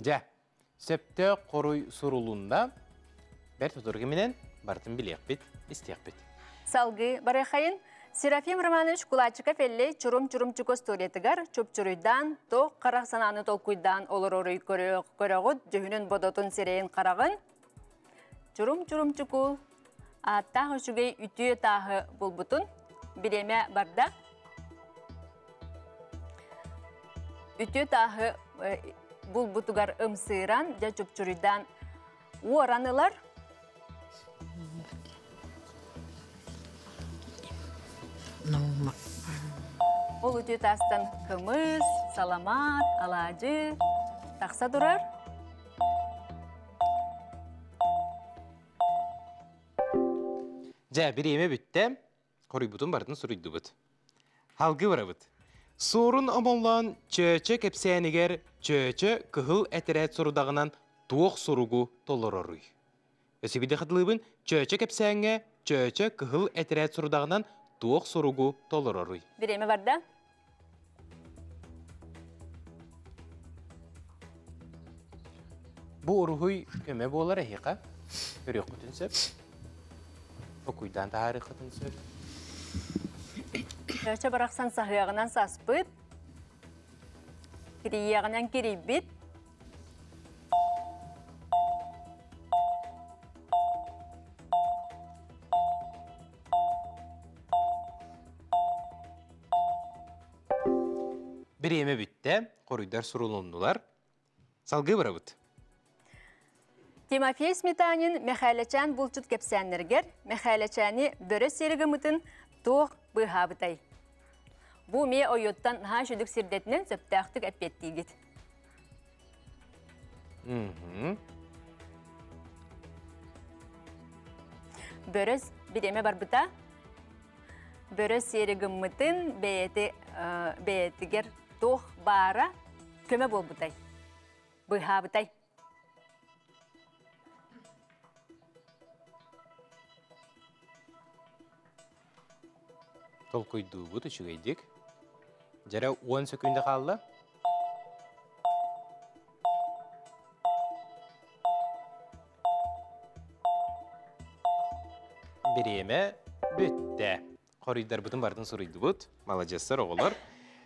B: Ja, сөптө коруй сурулунда бер тутургы менен бартын билек бит, истек бит.
C: Салгы барайхайын Серафим Романович Кулачыков элле чурум-чурум чуко сториятыгар чөпчүрүйдан, то караксананы толкуйдан олор орой көрөгөт жөһүнүн бодотун серейин карагын. Чурум-чурум чуку аттагы жүгей үтүө тагы булбутун биреме барда. Үтүө тагы булбутугар ымсыыран жа чөпчүрүйдан уоранылар. Ол үтүө тастан кымыз, саламат, алажы такса турар.
B: Ja, bireме бүтте, коруйбутун бартын суруйдубут. Халгы барабыт. Сорун амаллан чөчө кепсәнигер чөчө кыхыл әтерәт сурудагынан туох суругу толороруй. Өсибиде хатылыбын чөчө кепсәнгә чөчө кыхыл әтерәт сурудагынан туох суругу толороруй.
C: Биреме барда?
B: Бу уругуй көмө болар әһиқа. Өрөк күтүн сөп. Окуйдан тарих күтүн сөп.
C: Чөчө бараксан сахыягынан саспыт. Кириягынан кирибит.
B: Биреме бүтте, коруйдар сурулуннулар. Салгы барабыт.
C: Тимофей Сметанин мехайлечан булчут кепсәннергер, мехайлечани бөрө серигимытын тоқ быхабытай. Бу ме ойоттан ха шүдік сирдетінен сөптәқтік әппеттігіт. Бөрөс биреме барбыта. Бөрө серигимытын бәйтігер тоқ бара көмі болбытай. Быхабытай.
B: Толкуйду бұд үшігейдік. Жара 10 секунды қалды. Биреме бүтті. Қорыйдар бұтын бардың сұрыйды бұд. Малажестар оғылар.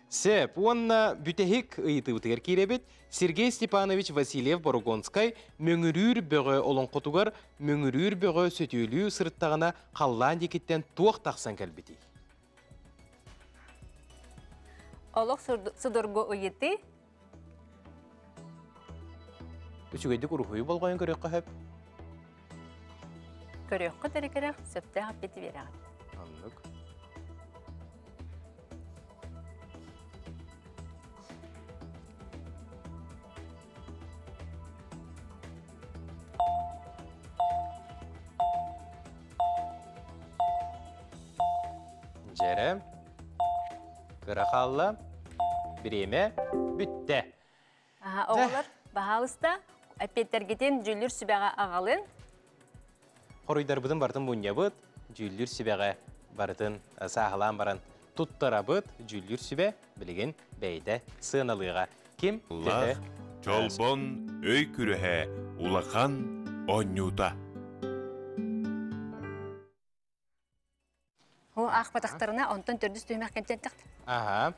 B: Сеп, онна бүтехик ұйыты бұтығар кейребет. Сергей Степанович Васильев Боргонскай мөңірүр бөғі олон қотуғар мөңірүр бөғі сөтөлі сұрыттағына қаллан декеттен туақ тақсан кәлбеті.
C: Олық сұдырғы ұйыты.
B: Үшігейдік ұрғойы болғайын көрек қағып?
C: Көрек қыдыры сөпті ғаппеті беріған.
B: Анлық. Кырақалла, біреме, бүтті.
C: Оғылар бағалыста әппеттергетен жүлір сүбәға ағалын.
B: Хоройдар бұдын бартын бұнья бұд, жүллір сүбәға бартын сағылан баран тұттара бұд, жүллір сүбә білеген бәйді сыналыға. Ким?
A: Лах, чолбон, өй күріхе, улақан, оннюта.
C: О, ақ батақтарына онтан төрдіс түймәк кәнтеттіқті.
B: Аха,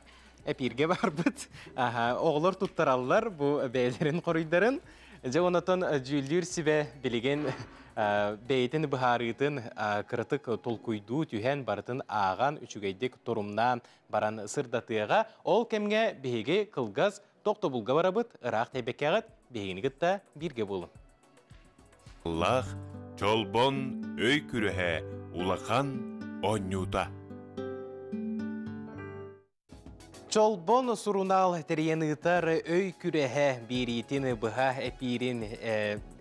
B: әпирге бар бұд. Аха, оғылар тұттаралылар бұл бәйлерін қорыйдарын. Жоғынатын жүллір сүбә білеген бәйтін бұхарытын кырытык толкуйду түйен бартын аған үчігейдік тұрымнан баран сырдатыға ол кемге бейге қылғаз тоқты бұлға барабыт, ұрақ тәбекеғыт, бейгінігітті бірге болын.
A: Лах, чолбон, өй күріхе, улақан, оннюта.
B: Чолбон сурунал тәріенігітар өй күрәхә беретін бұға әпирін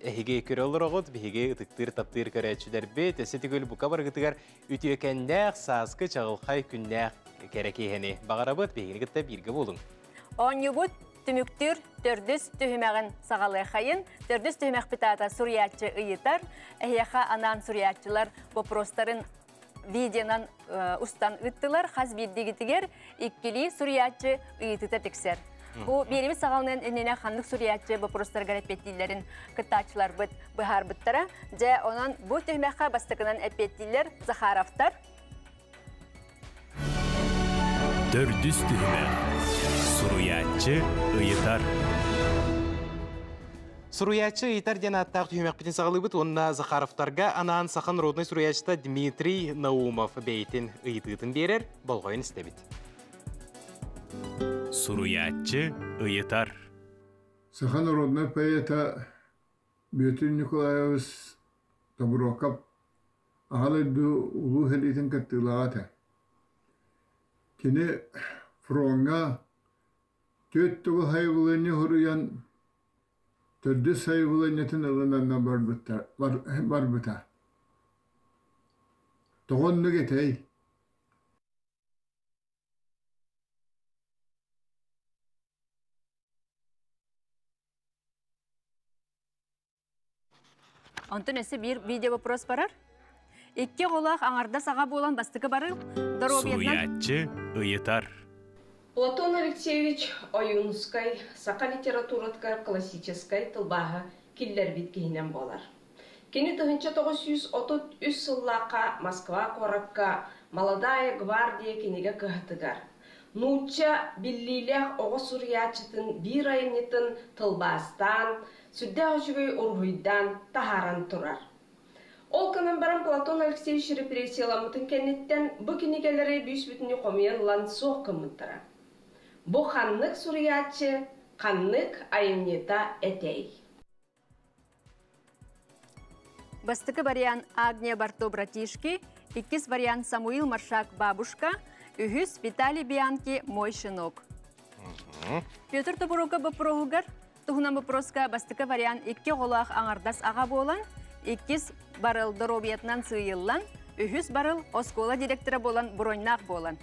B: әхеге көрі олыр оғыт, бейге ұтықтыр-таптыр көрәтшілер бет, әсетігіл бұқа барғытығар үтіекәндәқ сазқы чағылқай күннәқ кәрәкейхені бағарабыт, бейгінігітті бірге болын.
C: Оннюбут түміктір төрдіс түйімәғін сағалы қайын, төрдіс түйімәқ бітата сүриятчы ұйытар, әйеқа анан сүриятчылар вопростарын видеонан устан ыттылар, қаз биддегітігер иккілі сүриятчы ұйытыта тексер. Бұл берімі сағалынан үніне қандық сүриятчы вопростар гарапеттейлерін кыттачылар бұд бұхар бұттара, жа онан бұл түйімәққа бастықынан әпеттейлер Захаровтар.
E: Төрдүс түймәк. Суруятчы ыйытар.
B: Суруятчы ыйытар ден аттақ түймәк бітін сағалы бұд, онына Захаровтарға анан сақан родной суруятчыта Дмитрий Наумов бейтін ыйытытын берер, болғайын істебіт.
E: Суруятчы ыйытар.
I: Сақан родной поэта Дмитрий Николаевич Табурокап ағалайды ұлу хәлейтін кәттілағаты. Кені фронға төттігі хайвылыны ғырыян төрді сайвылынетін ылынанна бар бұта. Тоғынны кетей.
C: Онтын өсі бір видео вопрос барар. Икке қолақ аңарда саға болан бастықы барыр.
E: Суруятчы ыйытар.
G: Платон Алексеевич Оюнскай, сақа литературатка классическай тылбаға киллер биткейінен болар. Кені 1933 сыллақа Москва коракка Молодая гвардия кенеге кығытыгар. Нуча биллилях оғы суриячытын бір айынетін тылбастан, сүдде өшігей ұрғыйдан тахаран тұрар. Ол кынан баран Платон Алексеевич репрессияламытын кенеттен бұ кенегелері бүйс бүтіне қомиян лан соқ кымыттыра. Бұ қаннық суриячы, қаннық айымнета әтей.
C: Бастықы вариант Агния Барто Братишки, иккис вариант Самуил Маршак Бабушка, үхіс Виталий Бианки Мой Шинок. Петр Табурука бапрогугар, туғынан бапроска бастықы вариант икке қолақ аңардас аға болан, иккис барыл доробиятнан сыйыллан, үхіс барыл оскола директора болан броннақ болан.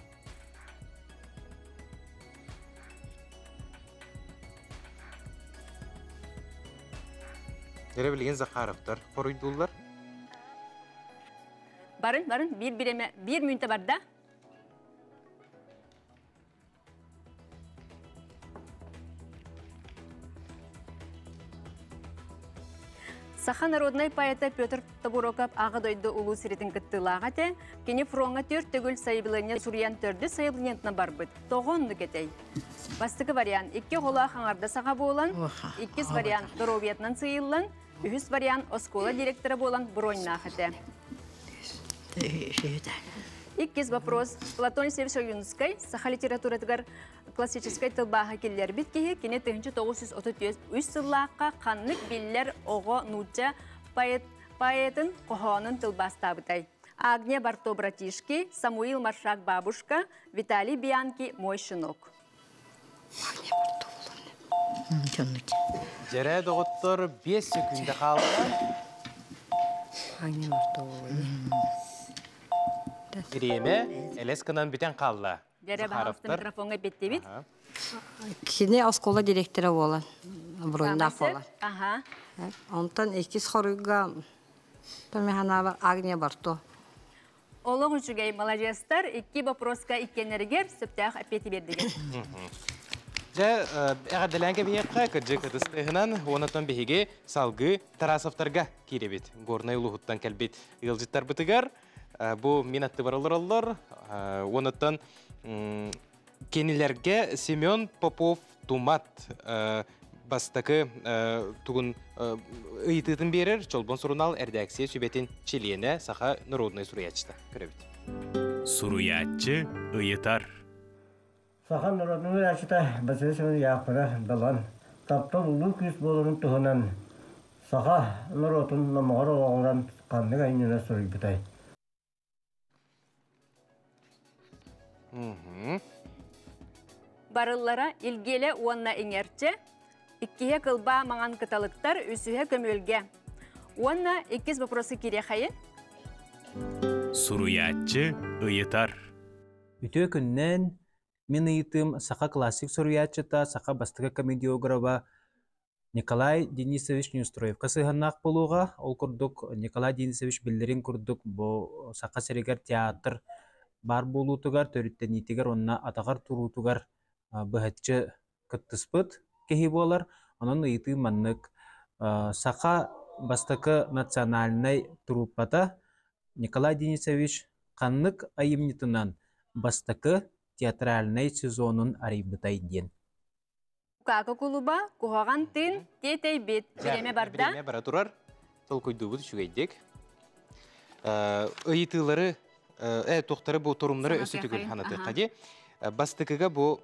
B: Дәрі білген Захаровтар қорыйдулар.
C: Барын, бір мүнті барда. Саха народной поэта Петр Табурокап ағы дойды ұлу сіретін кіттілаға те, кені фронға төр түгіл сайбылыне суриян төрді сайбылынетіна бар бұд. Тоғынды кетей. Бастықы вариант, икке қола қаңарда саға болан, иккес вариант доробиятнан сыйылан, үхіс вариант оскола директора болан броннағы те. Иккес вопрос. Платон Алексеевич Оюнскай, саха литературатығар классическай тылбаға келлер біткеге, кені 1933 сыллаққа қанлық биллер оғы нуча поэтын қоғанын тылбастабытай. Агния Барто Братишки, Самуил Маршак Бабушка, Виталий Бианки Мой Шинок.
B: Жере доғыттыр 5 секунда қалды.
F: Агния Барто.
B: Кіреме, әлескінен бүтен қалды.
C: Жере бағалықты микрофонға бетті бит.
J: Кені оскола директора болан.
F: бұрында қолар.
C: Ага.
F: Онтан екіз хоруға томехана бар, агне бар то.
C: Олың үшігей молодестар, 2 вопроска иккенергер сөптәқ әпеті бердіген.
B: Әғаделәнге бейекқа күрджі кітістігінен онытын бейге салғы тарасовтарға керебет. Горнай ұлығыттан кәлбет ғылжыттар бұтығар. Бұл минатты барылыр. Онытын кенілерге Семен Попов Тумат бастықы тұғын ұйытытын берір. Чолбон сұрынал әрдәксе сөбетін челиені сақа народный сұруячыда. Көребет.
E: Сұруячы ұйытар.
J: Сахан народный ачыта басысын яқпыра балан. Таптан улу күз болырын тұғынан саха народын намағыр оғыран қандың айнына сұрый бұтай.
C: Барыллара илгелі уанна еңерче, 2 кылба маңан кыталықтар үсіге көмөлге. Уанна 2 вопросы кере қайын?
E: Сұруячы ұйытар.
K: Үтө күннен мен ыйтым сақа классик сұруячыта, сақа бастығы комедиографа Николай Денисович Неустроев касыганнақ болуға, ол күрдік Николай Денисович білдерін күрдік бұл сақа серегер театр бар болутугар, төріттен итігер, онына атағар турутугар бұхатчы күттіспыт кехи болар. Onun ыйты маннык сақа бастықы национальный труппата Николай Денисович қаннык айымнитынан бастықы театральный сезонын арайбытай ден.
C: Кака клуба кухаган тын тетей бет. Береме барда?
B: Береме бара турар. Тол көйдубуд шүгейдек. Ыйтылары, тоқтары бұл турумлары өсі түгіл ханаты қади. Бастықыға бұл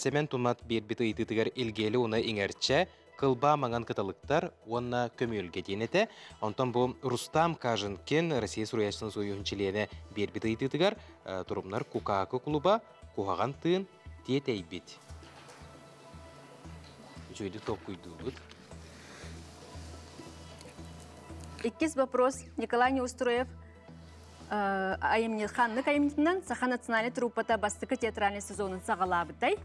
B: Семен Тумат бербеті ыйтытығар илгелі оны еңерче кылба маңан кыталықтар онна көмөлге денеті. Онтан бұл Рустам Кажынкен Россия Суруячының союхынчылені бербеті ыйтытығар турумлар Кукака клуба кухаган тын тетей бет. Жойды топ көйдубуд.
C: 2 вопрос. Николай Неустроев ханнык айымнитынан Саха национальный труппата бастықы театральный сезонын сағалабытай.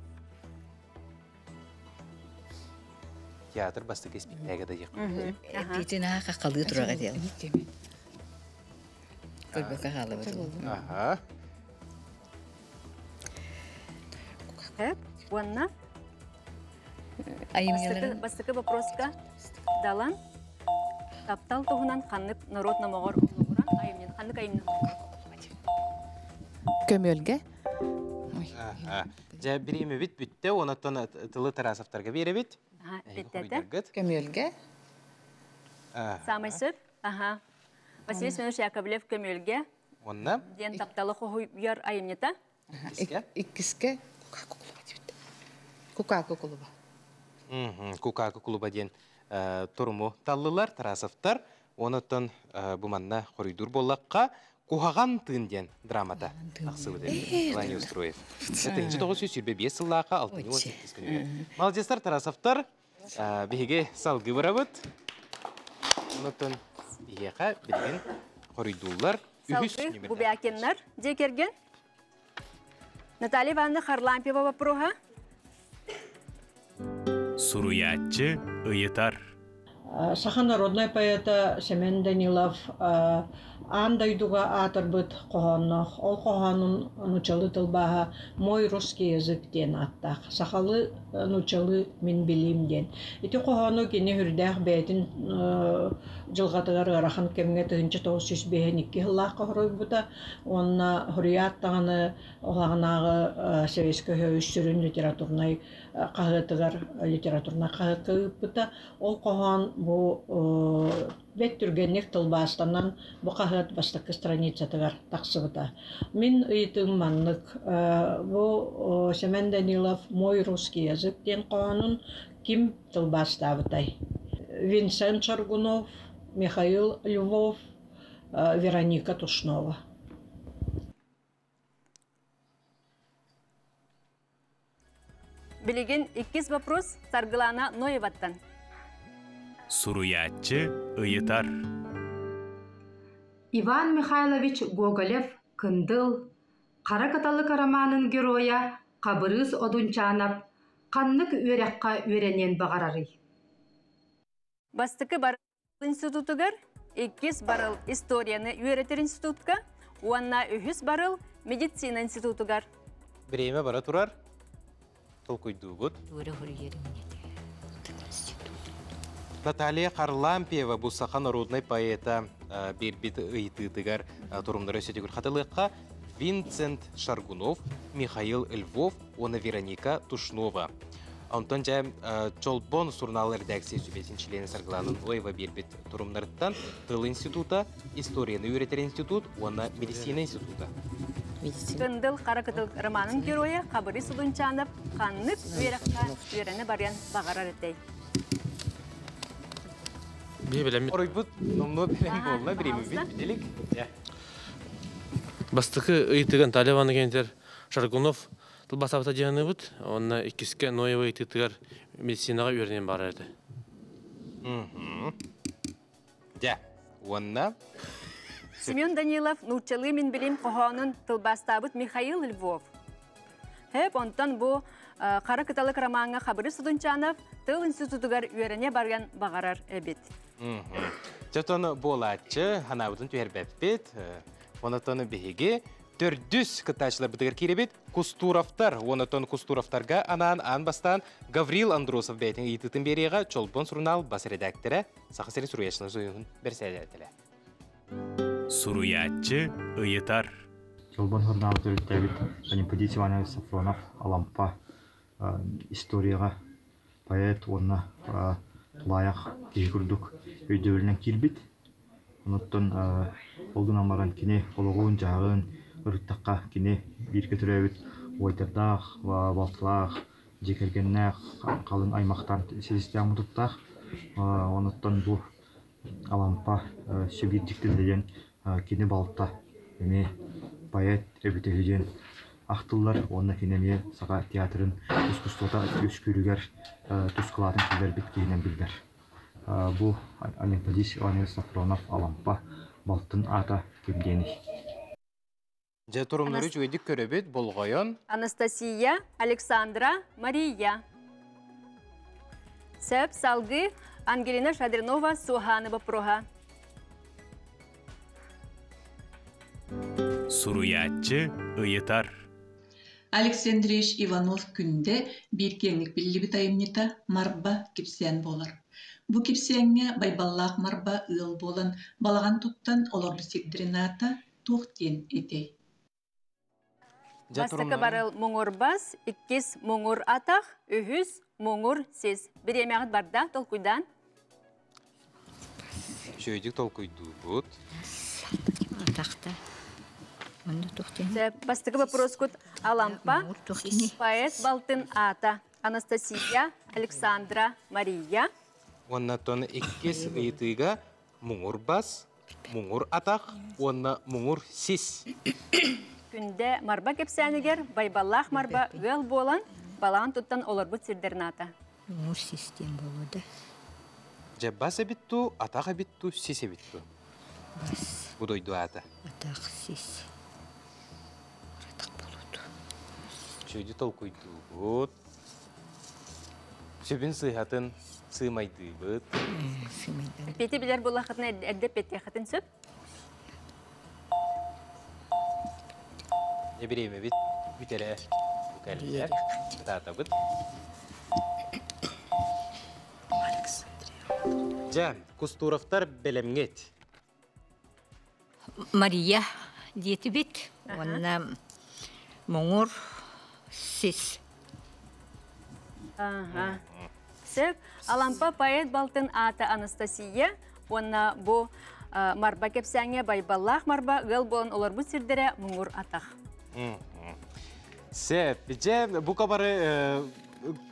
B: Театр бастықы спектакльда жек.
F: Бетіне қақалды тұраға дейін. Көрбі қақалы бұтыл.
B: Аха.
C: Онна? Бастықы вопроска далан таптал тұғынан қаннық народ намағыр ұлығыра айымнен. Қаннық айымнен.
H: Көмөлге?
B: Жа біреме бит бүтті, онаттан тылы тарасовтарға бере бит.
H: Көмөлге?
C: Самый сөп? Василий Семенович Яковлев көмөлге.
B: Онна?
C: Ден тапталы қоғыр айымнета?
H: Иккіске? Кукака клуба.
B: Кукака клуба ден турму таллылар, тарасовтар. Онаттан бұманна қоридур болаққа Кухаган тын ден драмата. Ақсылы ден. Николай Неустроев. 1925 сыллақа 6-18 күнге. Молодестар, тарасовтар. Беге салғы бұрабыд. Онаттан бегеға білген қоридулар.
C: Салғы бұбиакенлар декерген. Наталья Ивановна Харлампева вопрога.
E: Сұруячы ұйытар.
L: Саха народный поэта Семен Данилов андайдуга атырбыт қоғаннақ. Ол қоғанын нучалы тылбаға мой русский язык ден аттақ. Сахалы нучалы мен білім ден. Эти қоғаны кені хүрдәқ бәйтін жылғатығар ғарахан кемге тұғынчы 902 ғылақ қорой бұта. Онна хұрияттағаны оғағынағы Советский өссүрін литературнай қағытығар литературна қағытығы бұта. Ол қоған бұл бет түргеннек тылбастанан бұ қағыт бастықы страницатығар тақсығыта. Мен ұйтың манлық бұл Семен Данилов мой русский язык ден қоғанын ким тылбаставытай. Винсент Шаргунов, Михаил Львов, Вероника Тушнова.
C: Білеген 2 вопрос Саргылана Ноеваттан.
E: Сұруячы ұйытар.
M: Иван Михайлович Гоголев «Кындыл», «Қара каталы романын героя Қабырыз Одунчанов қаннық өрекқа өренен бағарары.
C: бастыкы бар институтугар, 2 барыл историяны үйретер институтка, уанна 3 барыл медицина институтугар.
B: Біреме бара турар. Толкуйдугут. Наталья Харлампиева бұл сақа народный поэта бербет ыйтытыгар турумдары сөтегір қатылыққа Винцент Шаргунов, Михаил Львов, оны Вероника Тушнова. Антон жайм Чолбон журналы редакция süбесіншілені сарғыланын ойва бербет турумдарыттан Тыл института, историяны үйретер институт, оны медицина института.
C: Кындыл Қаракытыл романын героя Қабыры Судунчанов қаннып үйераққа үйерені барян бағарар етей.
B: Оройбут, номно білем болна, біремі бит,
N: Бастықы ыйтыган Талеваны кентер Шаргунов тылбасабыта жаны бұд, онна 2-ке Ноева ыйтытыгар медицинаға үйерінен бар әрді.
B: Онна?
C: Семен Данилов Нурчалы мен білем қоғанын тылбастабыт Михаил Львов. Хеп онтан бұл қара кыталық романға Қабыры Судунчанов тыл институтугар үйеріне барған бағарар әбет.
B: Жатоны болатчы, ханабытын түйербәппет, онатоны беге төрдүс кытачлар бітігер керебет Кустуровтар, онатон Кустуровтарға ан бастан Гаврил Андросов бәйтін етітін береға Чолбон журнал бас редакторы Сақысыры Суруячының зойығын берсәдәтілі.
E: Суруячы ыйытар.
D: Чолбон журналы түріттәбіт Панипадич Иванович Сафронов Алампа историяға поэт, онна лаяқ кегірдік өйдеуілінен келбет. Оныттын олдың амаран кене олығуын жағын ұрыттаққа кене бірке түрәбіт ойдырдақ, балтылақ, жекергеннәқ, қалың аймақтан селестияң мұтыттақ. Оныттын бұл Алампа сөбейдіктен деген кене балта, ене поэт өбітелеген ақтылар, онына кенеме саға театрын үскүстуата өскүрігер тұскылатын келер біткейінен білдер. Бұл Олимпадис Иванович Сафронов Алампа балтын ата кемдені.
B: Жатурумнары жүйедік көребет болғайын.
C: Анастасия, Александра, Мария. Сөп салғы Ангелина Шадринова Суханова Проға.
E: Суруячы ыйытар.
O: Александрич Иванов күнде bir кеңік білі тайымнета марба кепсен болар. Бу кепсенге байбаллақ марба ыл болан балаған туттан олорлы секдірената тоқтен етей.
C: Бастықы барыл мұңыр бас, 2 мұңыр атақ, 3 мұңыр сез. Bir емеғіт барда толкуйдан.
B: Шөйдік толкуйду бұд.
F: Атақта.
C: Бастықы вопрос код Алампа, поэт Балтын Ата, Анастасия, Александра, Мария.
B: Онна тоны 2 ыйтыға мұңыр бас, мұңыр атақ, онна мұңыр сез.
C: Күнде марба кепсәнігер, байбаллақ марба ғыл болан, балаған тұттан олар бұд сирдерната.
F: Мұңыр систем болады.
B: Бас әбітту, атақ әбітту, сез әбітту.
F: Бас.
B: Бұдойду ата.
F: Атақ сез.
B: Шөйді толкуйду бұд. Сөбін сыйхатын сыймайды бұд.
C: Петі білер бұл ақытына әдді петі ақытын сөп?
B: Ебіреме бит бүтере бүкәлілер. Тата бұд. Жан, Кустуровтар бәлемгет.
F: Мария деті бит. Онна мұңыр сіз.
C: Сөп, Алампа поэт Балтын Ата Анастасия, онна бұ марба кепсәңе байбаллақ марба ғыл болын олар бұд сирдері мұңыр атақ.
B: Сөп, бұ қабары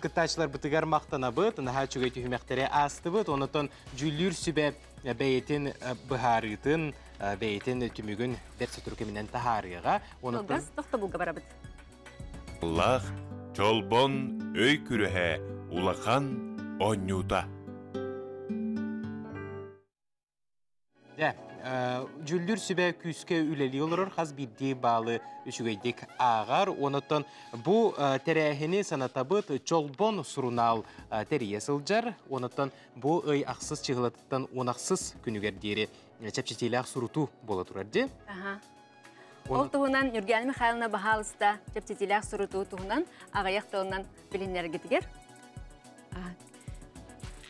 B: кытачлар бытыгар мақтана бұд, наға чүгей түймәқтері асты бұд, онытын жүлір сүбәп бәйетін бұхарытын, бәйетін түмігін бәрсі түркемінен тахарыға.
C: Олғыз тоқты бұлға бара бұд.
A: Улах, Чолбон өй күріхе, улақан оннюта.
B: жүлдүр сүбе күскө үлели олорор хаз бирди баалы үшүгейдик ағар. Онотон бу терехини санатабыт чолбон сурунал терие сылжар. Онотон бу ый ақсыз чыгылаттан онақсыз күнүгер дери чепчетилак суруту бола турарди.
C: Ол туһунан Нургәл Михайловна баһалыста чепчетилак суруту туһунан агаяк тылынан билинергетигер.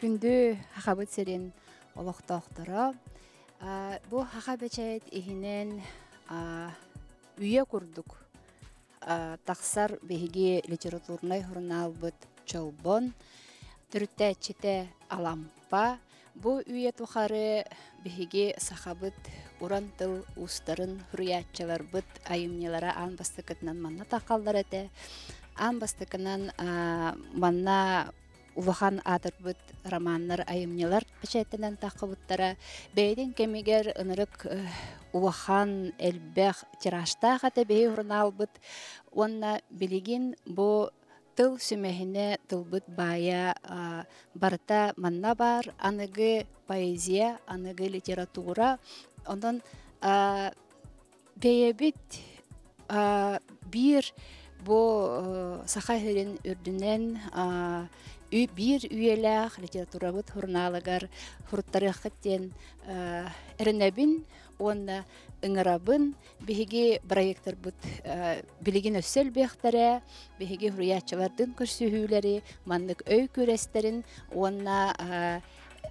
P: Күндү хахабыт серин олоқтоқтыра. Бу хаха бечет ихинен үйе курдук. Тақсар беги литературный журнал бут чолбон. Түртте чите алампа. Бу үйе тухары беги сахабыт уран тыл устарын хуриятчалар бут айымнелара ан бастыкытынан манна тақалдар эте. Ан бастыкынан манна улахан атырбыт романнар айымнелар печетенен тақыбыттара бейден кемигер ынырык улахан элбэх тираштах аты бей журнал быт. Онна билигин бу тыл сүмехине тылбыт бая барта манна бар, аныгы поэзия, аныгы литература. Ондан бейебит бир бу сахахерин үрдүнен бир үйелах литература быт журналагар хурттарыхтен эренебин, онна ыңырабын, беги проекттар бут билигин өссел бехтере, беги хуриятчылардын көрсүһүүлери, маннык өй көрестерин, онна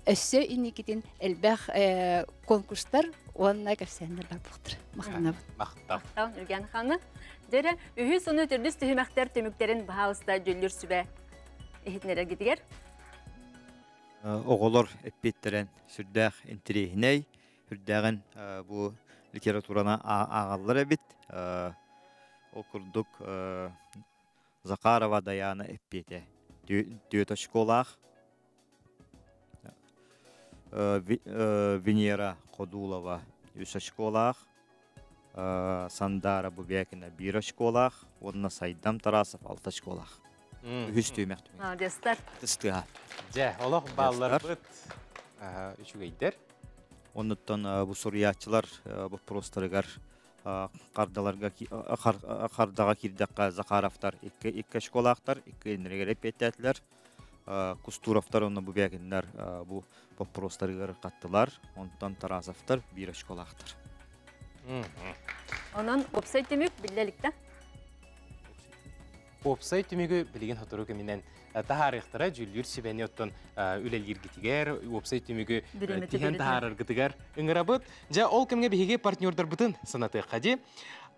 P: өссө иникитин элбэх конкурстар, онна кепсендер бар бултыр. Мактанабын.
C: Мактан Нургәл ханым. Дере үһү сону төрдүс төһмәктер төмүктерин баһалыста жүллүр сүбе эхитнере гидигер.
D: Оголор эппеттерен сүрдәх интерехиней, сүрдәгән бу литературана агаллар бит. Окурдук Закарова Даяна эппете. Дүйөтө школах. Венера Кодулова үсө школах. Сандара Бубекина бира школах. Онна Сайдам Тарасов алта школах. Үстү мәктүм.
C: Дестер.
D: Дестер.
B: Же, олох баллар бит. Үчүгейдер.
D: Онуттан бу суриятчылар бу просторыгар кардага кирдакка Закаровтар икки школахтар, икки энергер эпеттәтләр. Кустуровтар онна бу бәгеннәр бу просторыгар каттылар. Онтан Тарасовтар бира школахтар.
C: Онан опсайт демек биллеликте.
B: Опсайт түмігі білген хатыру көмінен тахарықтыра жүлдер себені оттан үлелер гітігер, опсайт түмігі тиген тахарыр гітігер үңірабыт. Жа ол кімге бігеге партнердар бұтын санаты қади.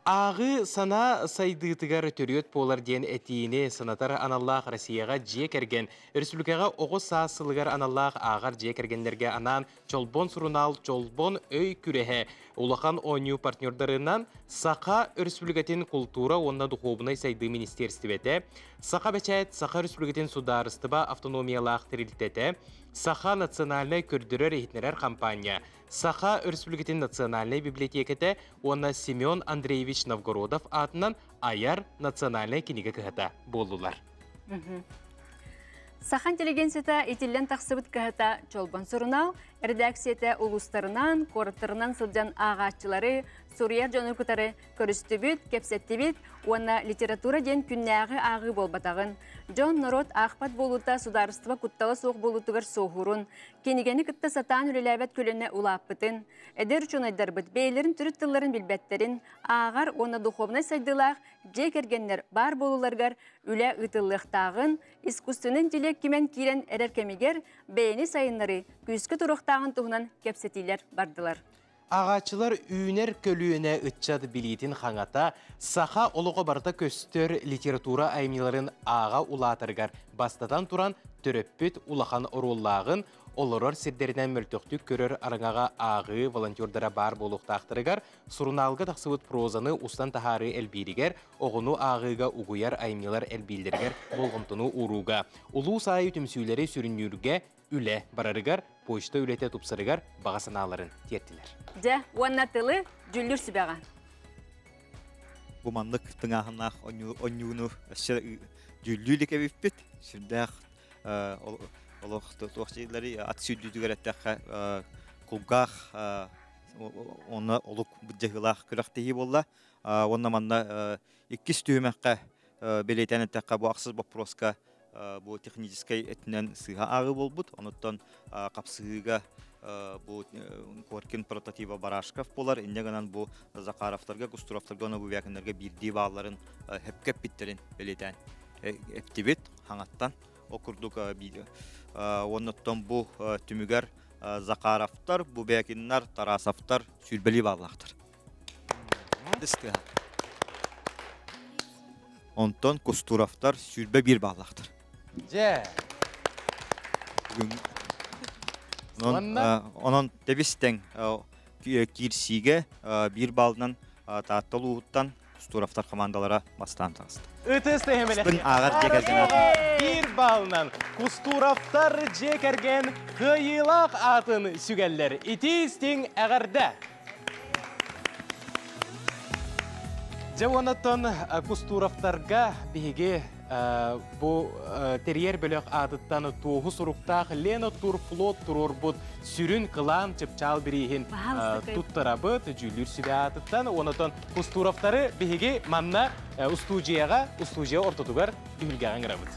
B: Ағы сана сайдығытығар төріет болар ден әтейіне санатар аналлақ Россияға жек әрген, Республикаға оғы сасылығар аналлақ ағар жек әргендерге анан чолбон сурунал, чолбон өй күрехе улахан оню партнердарынан Сақа Республикатын культура онна духовнай сайды министерствете, Сақа бәчәет Сақа Республикатын сударыстыба автономиялақ тірілтеті, Саха национальный көрдірер ехтнерер компания, Саха Республикатын национальный библиотекеті, онна Семен Андреевич Новгородов атынан Аяр национальный книга кіғыта болулар.
C: Саха интеллигенцията итиллен тақсыбыт кіғыта чолбан сұрынау, редакцияты улустарынан, корыттарынан сылжан ағатчылары, Сурияр жонукутары көрістібіт, кепсеттібіт, онна литература ден күннәғі ағы болбатағын. Жон народ ақпат болута сударыстыва кутталы соқ болутығыр соғырын, кенігені кітті сатан үлеләбет көліне улаппытын, әдер үшін айдарбыт бейлерін түріт тылларын білбәттерін, ағар онна духовнай сайдылақ, жек ергенлер бар болуларғар үлі ұтылықтағын, искусственын тілек кемен кирен әрер кемегер, бейіні сайынлары күскі тұрықтағын тұғынан кепсетилер бардылар.
B: Ағачылар үйінер көлуіне үтчады білетін қаңата, Саха олығы барда көстер литература аймиларын аға улатырғар бастадан туран төрөппіт улахан оруллағын, олорор сирдерінен мөлтөктік көрір арыңаға ағы волонтердара бар болуқтақтырығар, сұруналғы тақсывыт прозаны устан тахары әлбейрігер, оғыну ағыға уғыяр аймилар әлбейлергер болғымтыну ұруға. Улу сайы түмсүйлері сүрінюрге үлі барарығар, почта үлете тұпсырығар бағасыналарын тертілер.
C: Жа, уанна тылы жүллүр сүбәға.
D: Бұманлық тыңағынақ онюны жүллүлік әбіппет. Сүрдәқ олық тоқшылары ат сүрдүдігер әттәққа құлғақ оны олук жыгылах күрәктеги болла. Онна манна иккис түймәккә белетәне тәккә бу аксыз вопроска бу технический этнен сыга агы болбут. Оныттан капсыга бу Коркин прототипа Барашков болар. Иннегеннән бу Закаровтарга, Кустуровтарга оны бу вәкеннәргә бирди балларын хепкәп биттерин белетән. Эптибет хаңаттан окурдук биде. Оныттан бу түмүгәр Закаровтар, бу вәкеннәр Тарасовтар сүрбели баллактыр. Онтон Кустуровтар сүрбе бир баллактыр. Онон дебистен кирсиге бир балдан таатталууттан Кустуровтар командалара бастан тагысты.
B: Бир балынан Кустуровтар жекерген кыйылак атын сүгәлләр. Итистин әгәрдә. Жауанаттан Кустуровтарга биге бу терьер бөлөк адыттан туğu суруктах Лена Турфлот турурбут сүрүн кылан чыпчал бирихин туттарабыт жүлүр сүбе адыттан онотон Кустуровтары биге манна устужия ортотугар бүлгәгән грабыт.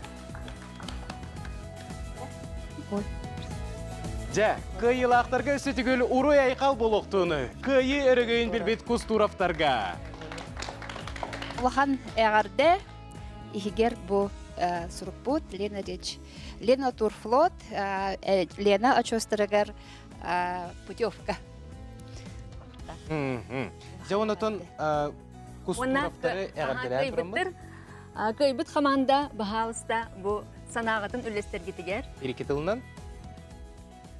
B: Жа, кыйылактарга өсөтүгөл уруй айкал болуктуну кыйы өрөгөйүн билбит Кустуровтарга.
P: Улахан әгәрдә ихигер бу сурупут Лена Турфлот, Лена очостырыгар путевка.
B: Жауанатын Кустуровтары әгәрдәләр бұрымы?
C: Кыйбыт команда бахалыста бу санагатын үлестер гитигер.
B: Ирикетылынан?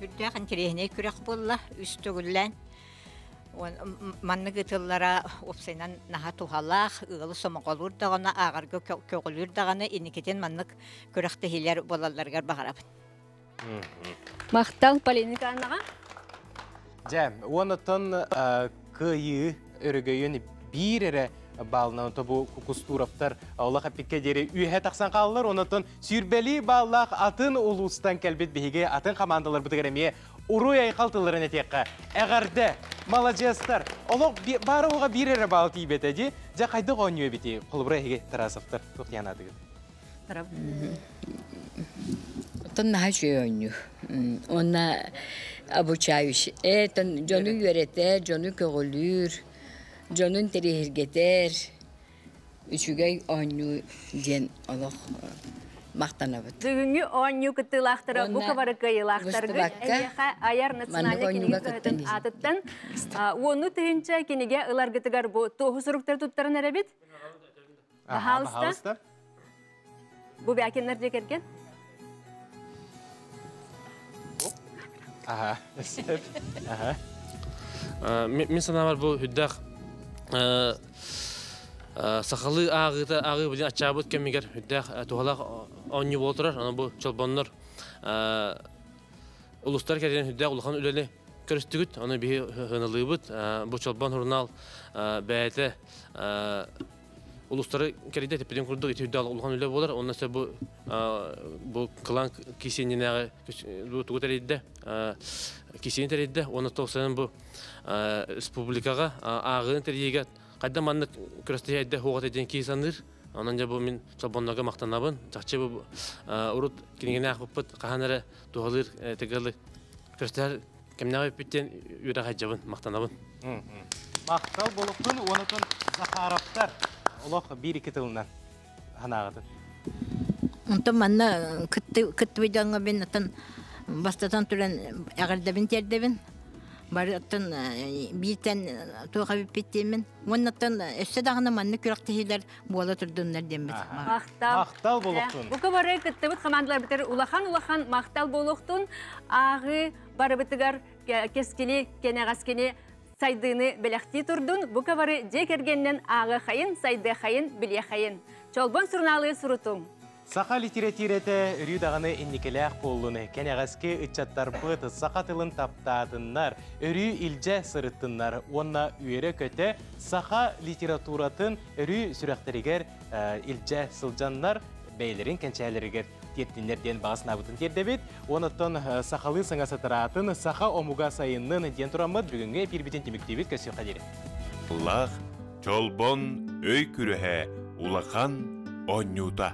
Q: Үрдәгән керехне күрәк булла, үстөгүллән. Манны гытыллара опсайнан наха тухаллах, ылы сомоголур дагана, агарга көгөлүр дагана, инекетен маннык көрәкте хилер болалларгар багарабын.
C: Мактал полемиканага?
B: Жа, онотон кыйы өрөгөйүн бирере балынан тобу Кустуровтар Аллах апикке дери үйе тақсан қалылар, онотон сүрбели баллах атын улустан кәлбет бейге атын командалар бұтығареме уруй айқалтыларын етеққа. Әғарды, молодецтар, олық бары оға бирере бал тейбет әде, жа қайды ғонyo бете, қолыбыра еге Тарасовтар тұқтиянады.
R: Отын наға жөй ойну. Она обучаюсь. Этон жону үйеретер, жону көгілір, жонун терехиргетер, үчүгей ойну ден олық мақтанабыт.
C: Бүгүнгү ойну кыттылақтыры, бұқа бары кайылақтырғы, әйеқа аяр национальный кенеге көтін атыттан, оны түйінчі кенеге ылар гытыгар бұ тоғы сұруктар тұттарын әрәбет? Бахалыста? Бұ бәкенлер жекерген?
N: Мен санамар бұл хүддақ сақалы ағы білін атчабыт кәмегер хүддақ туғалақ оңы болтырар, ана бұл чолбонлар ұлыстар кәрден хүддақ ұлған үлелі көрістігіт, оны бейі ғынылығы бұд, бұл чолбон хұрнал бәйті ұлыстары кәрден тепеден күрдіг, еті хүддақ ұлған үлелі болар, оннасы бұл қылан кесенінағы тұғыт әрейді, кесенін әрейді, оны тоқсанын бұл республикаға ағын тәрейге қайда манны көрісті әйді хоғат әден кейсаныр. Онан жа бұл мен чалбонларға мақтанабын. Жақчы бұл ұрыт кенегені ақпыппыт қағанары туғалыр тегілі көрістер кәмінағы өппеттен үйрі қайджабын, мақтанабын.
B: Мақтал болуқтың, онытын Закаровтар олық бір-екі тылынан ғанағыды.
Q: Онтан манна күтті бейдаңға бен атын бастатан түрен әғірдебін тердебін. Барыттан биртен туға биппеттемен. Оннаттан өссе дағына манны күрақтығылар бола тұрдыңдар дембіз.
B: Мақтал болуқтың.
C: Бұқа бары күттібіт командалар бітер улахан мақтал болуқтың ағы бары бітігар кескені, кенеғаскені сайдыны біліқті тұрдың. Бұқа бары жекергеннен ағы қайын, сайды қайын, біле қайын. Чолбон сұрналы сұрытың.
B: Сақа литературеті үрі-дағыны инникеләқ болуыны, кәнеғаске үтчаттар бұт, сақа тылын таптадынлар, үрі илже сырыттынлар, онна үйері көті сақа литературатын үрі сүрәқтерігер илже сылжанлар, бәйлерин кенчәләргә теттинләрдән багысына бутын тердебит. Онытын сахалы сыңа сатыратын саха омуга сайыннын ден турамыд бүгүнгө бирбитен тимиктебит көсө кадире.
A: Лах чолбон өй күрәһе улахан оннюта.